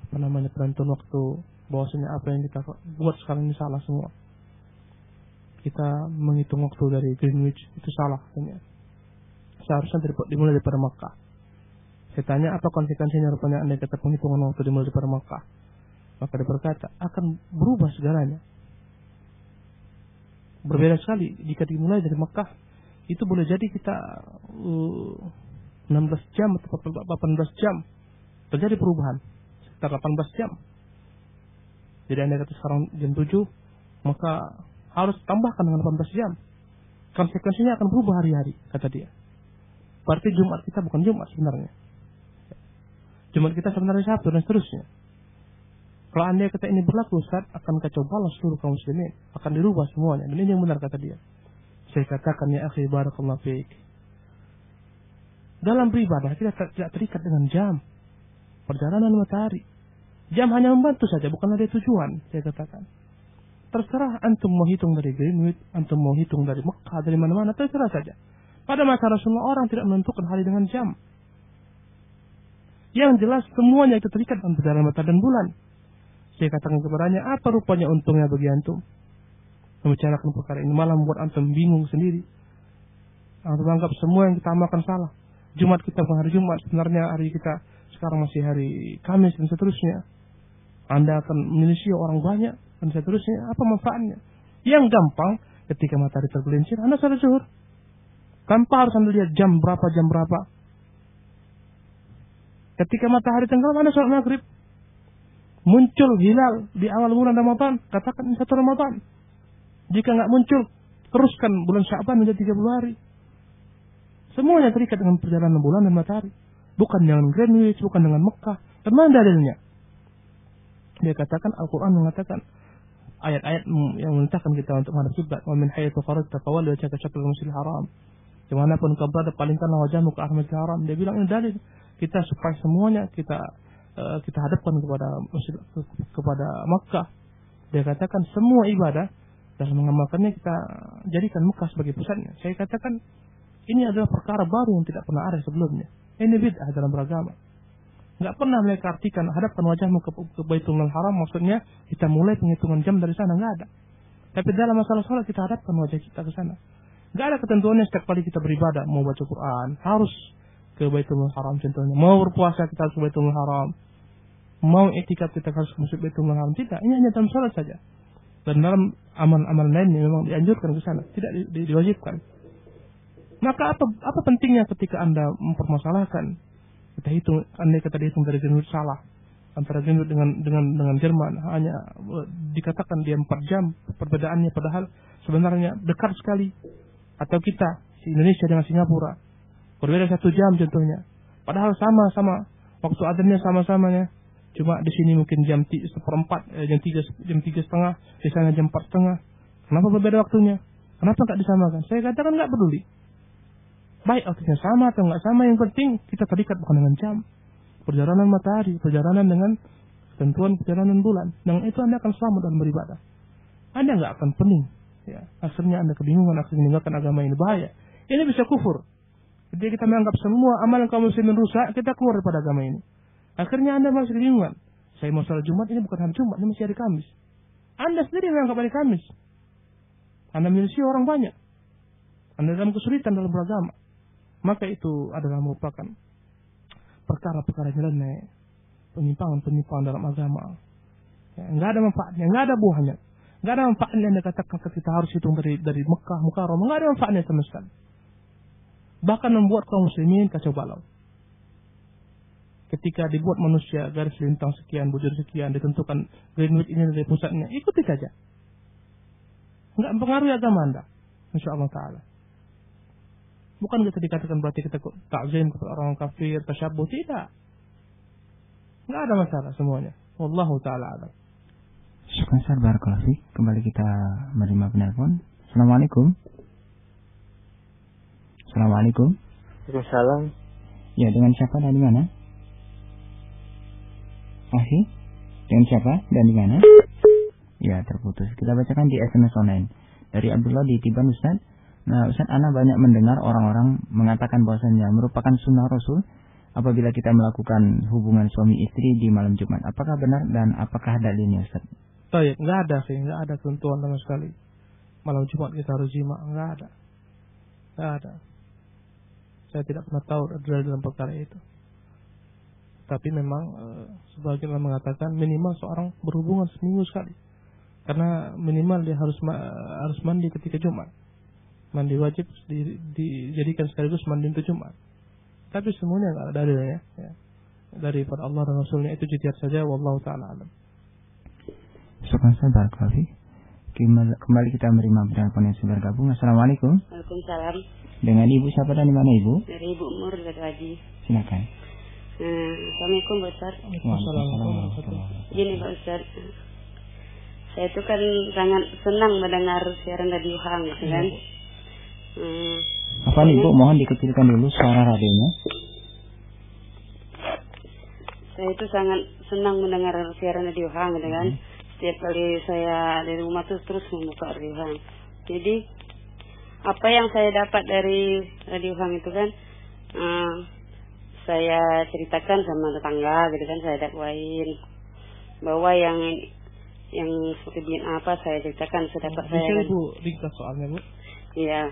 penentuan waktu, bahwasanya apa yang kita buat sekarang ini salah semua. Kita menghitung waktu dari Greenwich itu salah katanya. Seharusnya dimulai daripada Makkah. Saya tanya apa konsekuensinya rupanya andai kata penghitungan waktu dimulai daripada Makkah. Maka dia berkata akan berubah segalanya. Berbeda sekali jika dimulai dari Makkah. Itu boleh jadi kita 16 jam atau 18 jam terjadi perubahan. Sekitar 18 jam. Jadi andai kata sekarang jam 7, maka harus tambahkan dengan 18 jam. Konsekuensinya akan berubah hari-hari, kata dia. Berarti Jumat kita bukan Jumat sebenarnya. Jumat kita sebenarnya Sabtu dan seterusnya. Kalau andai kata ini berlaku, Ustaz, akan kacau balau seluruh kaum muslimin. Akan dirubah semuanya. Dan ini yang benar, kata dia. Saya katakan, ya akhi, barakallahu fiik. Dalam beribadah, kita tidak terikat dengan jam. Perjalanan matahari. Jam hanya membantu saja, bukan ada tujuan, saya katakan. Terserah antum mau hitung dari Greenwich, antum mau hitung dari Mekah, dari mana-mana, terserah saja. Pada masa Rasulullah orang tidak menentukan hari dengan jam. Yang jelas semuanya itu terikat dengan perjalanan matahari dan bulan. Saya katakan kepadanya, apa rupanya untungnya bagi antum membicarakan perkara ini, malah membuat antum bingung sendiri. Antum anggap semua yang kita amalkan salah. Jumat kita bukan hari Jumat, sebenarnya hari kita sekarang masih hari Kamis dan seterusnya. Anda akan menyelisihi orang banyak dan seterusnya. Apa manfaatnya? Yang gampang, ketika matahari tergelincir, Anda salat zuhur. Tanpa harus Anda lihat jam berapa. Ketika matahari tenggelam, Anda sholat maghrib. Muncul hilal di awal bulan Ramadan, katakan ini 1 Ramadan. Jika nggak muncul, teruskan bulan Sya'ban menjadi 30 hari. Semuanya terikat dengan perjalanan bulan dan matahari. Bukan dengan Greenwich, bukan dengan Mekah. Dan mana dalilnya? Dia katakan, Al-Quran mengatakan, ayat-ayat yang memerintahkan kita untuk menghadap kiblat. Wa min haytsu kharajta fawalli wajhaka syatrul masjidil haram. Dimanapun kau berada, palingkanlah wajahmu ke arah Masjidil Haram. Dia bilang ini dalil kita supaya semuanya kita hadapkan kepada Makkah. Dia katakan semua ibadah dalam mengamalkannya kita jadikan Makkah sebagai pusatnya. Saya katakan ini adalah perkara baru yang tidak pernah ada sebelumnya. Ini bid'ah dalam beragama. Enggak pernah mereka artikan hadapkan wajahmu ke Baitullah Haram, maksudnya kita mulai penghitungan jam dari sana, enggak ada. Tapi dalam masalah salat kita hadapkan wajah kita ke sana. Enggak ada ketentuannya setiap kali kita beribadah mau baca Quran harus ke Baitullah Haram contohnya. Mau berpuasa kita harus ke Baitullah Haram. Mau iktikaf kita harus ke Masjid Baitullah Haram. Tidak, ini hanya dalam salat saja. Dan dalam amal-amal lainnya memang dianjurkan ke sana, tidak diwajibkan. Maka apa pentingnya ketika Anda mempermasalahkan? Kita hitung, andai kata dihitung dari Greenwich salah antara Greenwich dengan Jerman, hanya dikatakan dia 4 jam perbedaannya, padahal sebenarnya dekat sekali. Atau kita si Indonesia dengan Singapura berbeda 1 jam contohnya, padahal sama-sama waktu adanya sama-samanya, cuma di sini mungkin jam 1/4, jam 3:30, di sana jam 4:30. Kenapa berbeda waktunya? Kenapa nggak disamakan? Saya katakan nggak peduli. Baik waktunya sama atau nggak sama, yang penting kita terikat bukan dengan jam. Perjalanan matahari, perjalanan dengan ketentuan perjalanan bulan. Dengan itu Anda akan selamat dalam beribadah. Anda nggak akan pening. Ya, akhirnya Anda kebingungan, akhirnya meninggalkan agama ini, bahaya. Ini bisa kufur. Jadi kita menganggap semua amalan kaum muslimin rusak, kita keluar daripada agama ini. Akhirnya Anda masih kebingungan. Saya mau sholat Jumat, ini bukan hari Jumat, ini masih hari Kamis. Anda sendiri menganggap hari Kamis. Anda menyelesaikan orang banyak. Anda dalam kesulitan dalam beragama. Maka itu adalah merupakan perkara-perkara nyeleneh, penyimpangan-penyimpangan dalam agama. Ya, nggak ada manfaatnya, nggak ada buahnya, nggak ada manfaatnya yang dikatakan kita harus hitung dari Mekah, Mukarramah, nggak ada manfaatnya sama sekali. Bahkan membuat kaum muslimin kacau balau. Ketika dibuat manusia garis lintang sekian, bujur sekian, ditentukan Greenwich ini dari pusatnya, ikuti saja. Nggak mempengaruhi agama Anda, insya Allah Taala. Bukan kita dikatakan berarti kita takzim kepada orang kafir, tasyabuh, tidak. Nggak ada masalah semuanya. Wallahu ta'ala alam. Syukran Ustaz, barakallahu fiik. Kembali kita menerima penelpon. Assalamualaikum. Assalamualaikum. Waalaikumsalam. Ya, dengan siapa dan di mana? Masih? Dengan siapa dan di mana? Ya, terputus. Kita bacakan di SMS online. Dari Abdullah di Tiban, Ustaz. Nah, Ustaz, ana banyak mendengar orang-orang mengatakan bahwasanya merupakan sunnah Rasul apabila kita melakukan hubungan suami istri di malam Jumat. Apakah benar dan apakah dalilnya, Ustaz? Baik, nggak ada sih, nggak ada ketentuan sama sekali. Malam Jumat kita harus jima, nggak ada. Saya tidak pernah tahu dalam perkara itu. Tapi memang sebagian orang mengatakan minimal seorang berhubungan seminggu sekali, karena minimal dia harus mandi ketika Jumat. Mandi wajib dijadikan sekaligus mandi untuk Jumat. Tapi semuanya nggak ada dalilnya, ya. Daripada Allah dan Rasulnya, itu jihad saja. Wallahu ta'ala alam. Syukran sabar Kafi. Kembali kita menerima penelpon yang sudah bergabung. Assalamualaikum. Waalaikumsalam. Dengan Ibu siapa dan di mana Ibu? Dari Ibu Mur dari Haji. Silakan. Assalamualaikum Pak Ustaz. Waalaikumsalam. Gini Pak Ustaz, saya itu kan sangat senang mendengar siaran radio Hang, gitu kan. Apa nih Bu, mohon dikecilkan dulu suara radionya. Saya itu sangat senang mendengar siaran radio Hang, gitu kan. Setiap kali saya dari rumah tuh terus membuka radio Hang. Jadi apa yang saya dapat dari radio Hang itu kan, saya ceritakan sama tetangga, gitu kan, saya dakwain bahwa yang seperti apa saya ceritakan sedapat saya. Bisa Bu ringkas soalnya Bu? Iya.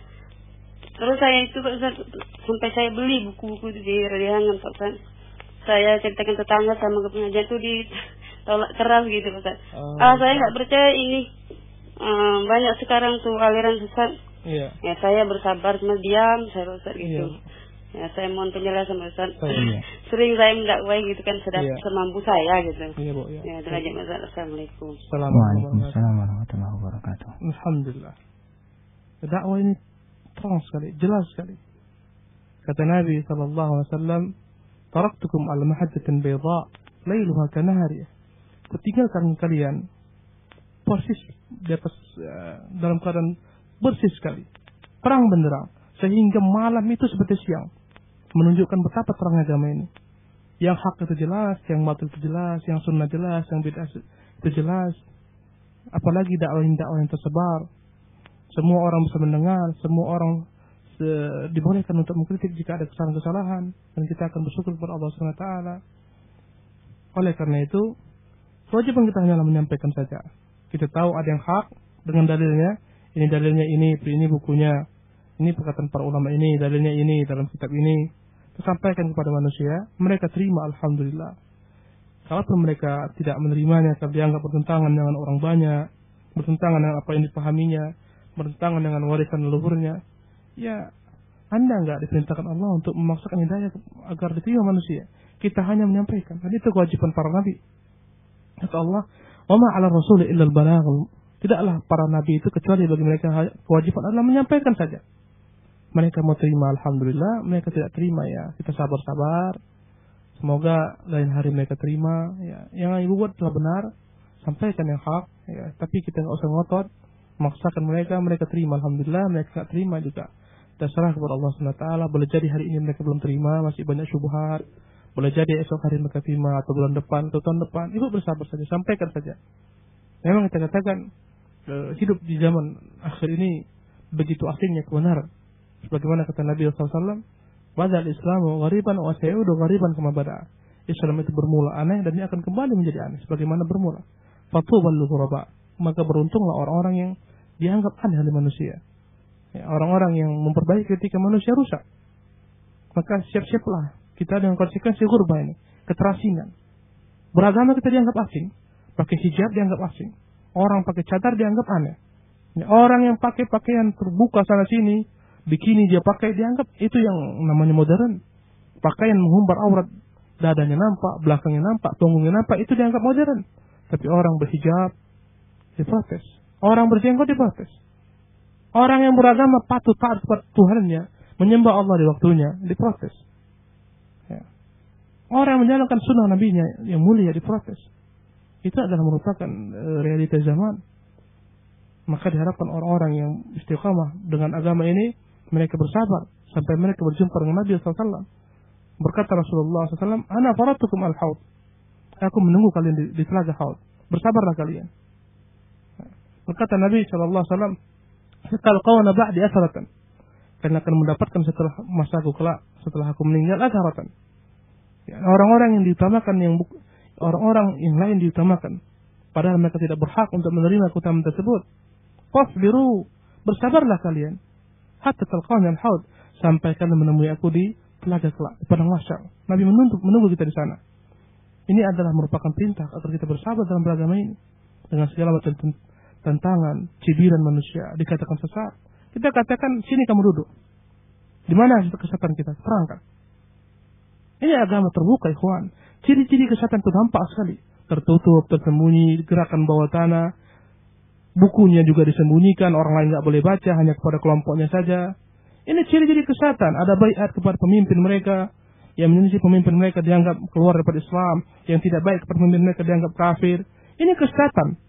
Terus saya itu sampai saya beli buku-buku di radio Hang, Pak. Saya ceritakan tetangga sama ke pengajian itu ditolak keras gitu, Pak. Saya nggak percaya ini. Banyak sekarang tuh aliran sesat. Iya. Ya saya bersabar cuma diam, saya Ustaz gitu. Iya. Ya, saya mohon penjelasan Ustaz. Iya. Sering saya mendakwai gitu kan Iya. semampu saya gitu. Iya, Bu, ya. Ya, derajat Ustaz. Assalamualaikum. Waalaikumsalam warahmatullahi wabarakatuh. Alhamdulillah. Dakwah ini terang sekali, jelas sekali. Kata Nabi SAW, "Taraktukum ala mahajjatin bayda, lailuha kanahariya." Kutinggalkan kalian persis di atas dalam keadaan bersih sekali, terang benderang, sehingga malam itu seperti siang, menunjukkan betapa terangnya agama ini. Yang hak itu jelas, yang batil itu jelas, yang sunnah jelas, yang bid'ah itu jelas. Apalagi dakwah yang tersebar, semua orang bisa mendengar, semua orang dibolehkan untuk mengkritik jika ada kesalahan-kesalahan, dan kita akan bersyukur kepada Allah SWT. Oleh karena itu, kewajiban kita hanyalah menyampaikan saja. Kita tahu ada yang hak dengan dalilnya, ini bukunya, ini perkataan para ulama ini, dalilnya ini dalam kitab ini. Kita sampaikan kepada manusia, mereka terima, alhamdulillah. Kalaupun mereka tidak menerimanya karena dianggap bertentangan dengan orang banyak, bertentangan dengan apa yang dipahaminya, bertentangan dengan warisan leluhurnya, ya Anda enggak diperintahkan Allah untuk memaksakan hidayah agar diterima manusia. Kita hanya menyampaikan. Dan itu kewajiban para nabi. Kata Allah, "Wa ma 'ala rasul illa al-balagh." Tidaklah para nabi itu kecuali bagi mereka kewajiban adalah menyampaikan saja. Mereka mau terima, alhamdulillah. Mereka tidak terima, ya kita sabar-sabar. Semoga lain hari mereka terima. Ya, yang ibu buat telah benar, sampaikan yang hak. Ya, tapi kita nggak usah ngotot, memaksakan mereka terima, alhamdulillah. Mereka nggak terima juga, terserah kepada Allah SWT. Boleh jadi hari ini mereka belum terima, masih banyak syubhat. Boleh jadi esok hari mereka terima, atau bulan depan, atau tahun depan. Ibu bersabar saja, sampaikan saja. Memang kita katakan hidup di zaman akhir ini begitu asingnya kebenaran. Sebagaimana kata Nabi SAW, "Badal Islamu ghariban wa sayudu ghariban kama bada." Islam itu bermula aneh dan ini akan kembali menjadi aneh sebagaimana bermula. Fatubal ghuraba. Maka beruntunglah orang-orang yang dianggap aneh oleh manusia. Ya, orang-orang yang memperbaiki ketika manusia rusak. Maka siap-siaplah kita dengan konsekuensi ghurba ini, keterasingan. Beragama kita dianggap asing, pakai hijab dianggap asing. Orang pakai cadar dianggap aneh. Ya, orang yang pakai pakaian terbuka sana sini, bikini dia pakai dianggap itu yang namanya modern. Pakaian menghumbar aurat, dadanya nampak, belakangnya nampak, punggungnya nampak, itu dianggap modern. Tapi orang berhijab diprotes. Orang berjenggot diprotes. Orang yang beragama patuh taat kepada Tuhannya, menyembah Allah di waktunya, diprotes. Ya. Orang yang menjalankan sunnah nabinya yang mulia diprotes. Itu adalah merupakan realita zaman. Maka diharapkan orang-orang yang istiqamah dengan agama ini, mereka bersabar sampai mereka berjumpa dengan Nabi SAW. Berkata Rasulullah SAW, "Ana faratukum al-haud." Aku menunggu kalian di telaga haud. Bersabarlah kalian. Berkata Nabi SAW, "Kalau kau nabah di asaratan." Kalian akan mendapatkan setelah masaku kelak, setelah aku meninggal, asaratan. Ya, orang-orang yang diutamakan, orang-orang yang lain diutamakan. Padahal mereka tidak berhak untuk menerima keutamaan tersebut. Fasbiru, bersabarlah kalian. Hatta talqani al-haud, sampai kalian menemui aku di telaga kelak, di padang mahsyar. Nabi menunggu kita di sana. Ini adalah merupakan perintah agar kita bersabar dalam beragama ini. Dengan segala macam tantangan, cibiran manusia, dikatakan sesat. Kita katakan, sini kamu duduk. Di mana kesesatan kita? Terangkan. Ini agama terbuka, ikhwan. Ciri-ciri kesesatan itu nampak sekali. Tertutup, tersembunyi, gerakan bawah tanah. Bukunya juga disembunyikan, orang lain nggak boleh baca, hanya kepada kelompoknya saja. Ini ciri-ciri kesesatan. Ada baiat kepada pemimpin mereka, yang menyelisih pemimpin mereka dianggap keluar daripada Islam, yang tidak baik kepada pemimpin mereka dianggap kafir. Ini kesesatan.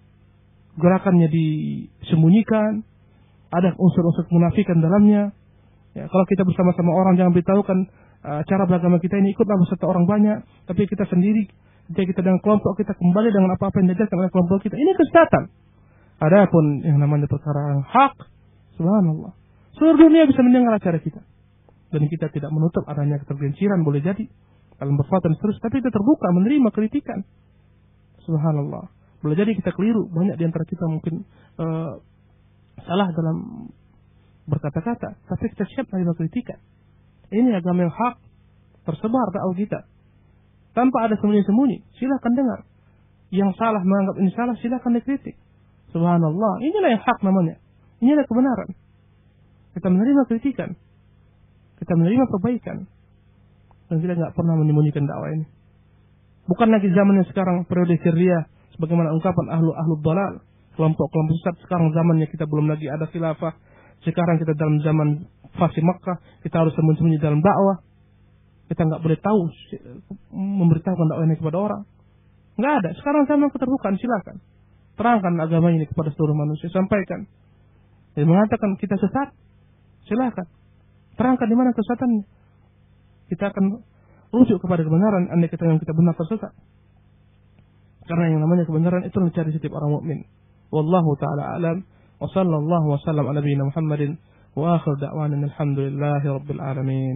Gerakannya disembunyikan, ada unsur-unsur kemunafikan dalamnya. Ya, kalau kita bersama-sama orang, jangan beritahukan cara beragama kita ini ikutlah beserta orang banyak, tapi kita sendiri, jika kita dengan kelompok kita kembali dengan apa-apa yang diajarkan oleh kelompok kita. Ini kesesatan. Adapun yang namanya perkara yang hak, subhanallah, seluruh dunia bisa mendengar acara kita. Dan kita tidak menutup adanya ketergelinciran, boleh jadi dalam berfatwa terus, tapi kita terbuka menerima kritikan. Subhanallah. Boleh jadi kita keliru, banyak di antara kita mungkin salah dalam berkata-kata, tapi kita siap menerima kritikan. Ini agama yang hak, tersebar dakwah kita tanpa ada sembunyi-sembunyi. Silakan dengar. Yang salah menganggap ini salah, silakan dikritik. Subhanallah, inilah yang hak namanya. Inilah kebenaran. Kita menerima kritikan, kita menerima perbaikan. Dan kita nggak pernah menyembunyikan dakwah ini. Bukan lagi zamannya sekarang periode Syria, sebagaimana ungkapan ahlu dhalal, kelompok-kelompok sesat. Sekarang zamannya kita belum lagi ada khilafah. Sekarang kita dalam zaman fase Makkah, kita harus sembunyi dalam dakwah. Kita nggak boleh tahu memberitahukan dakwah ini kepada orang. Nggak ada. Sekarang zaman keterbukaan, silakan. Terangkan agama ini kepada seluruh manusia, sampaikan. Dan mengatakan kita sesat, silakan. Terangkan di mana kesesatannya. Kita akan rujuk kepada kebenaran, andai kita yang kita benar tersesat. Karena yang namanya kebenaran itu mencari setiap orang mukmin. Wallahu taala alam. Wa sallallahu wa sallam ala nabiyina Muhammadin wa akhir da'wana alhamdulillahi rabbil alamin.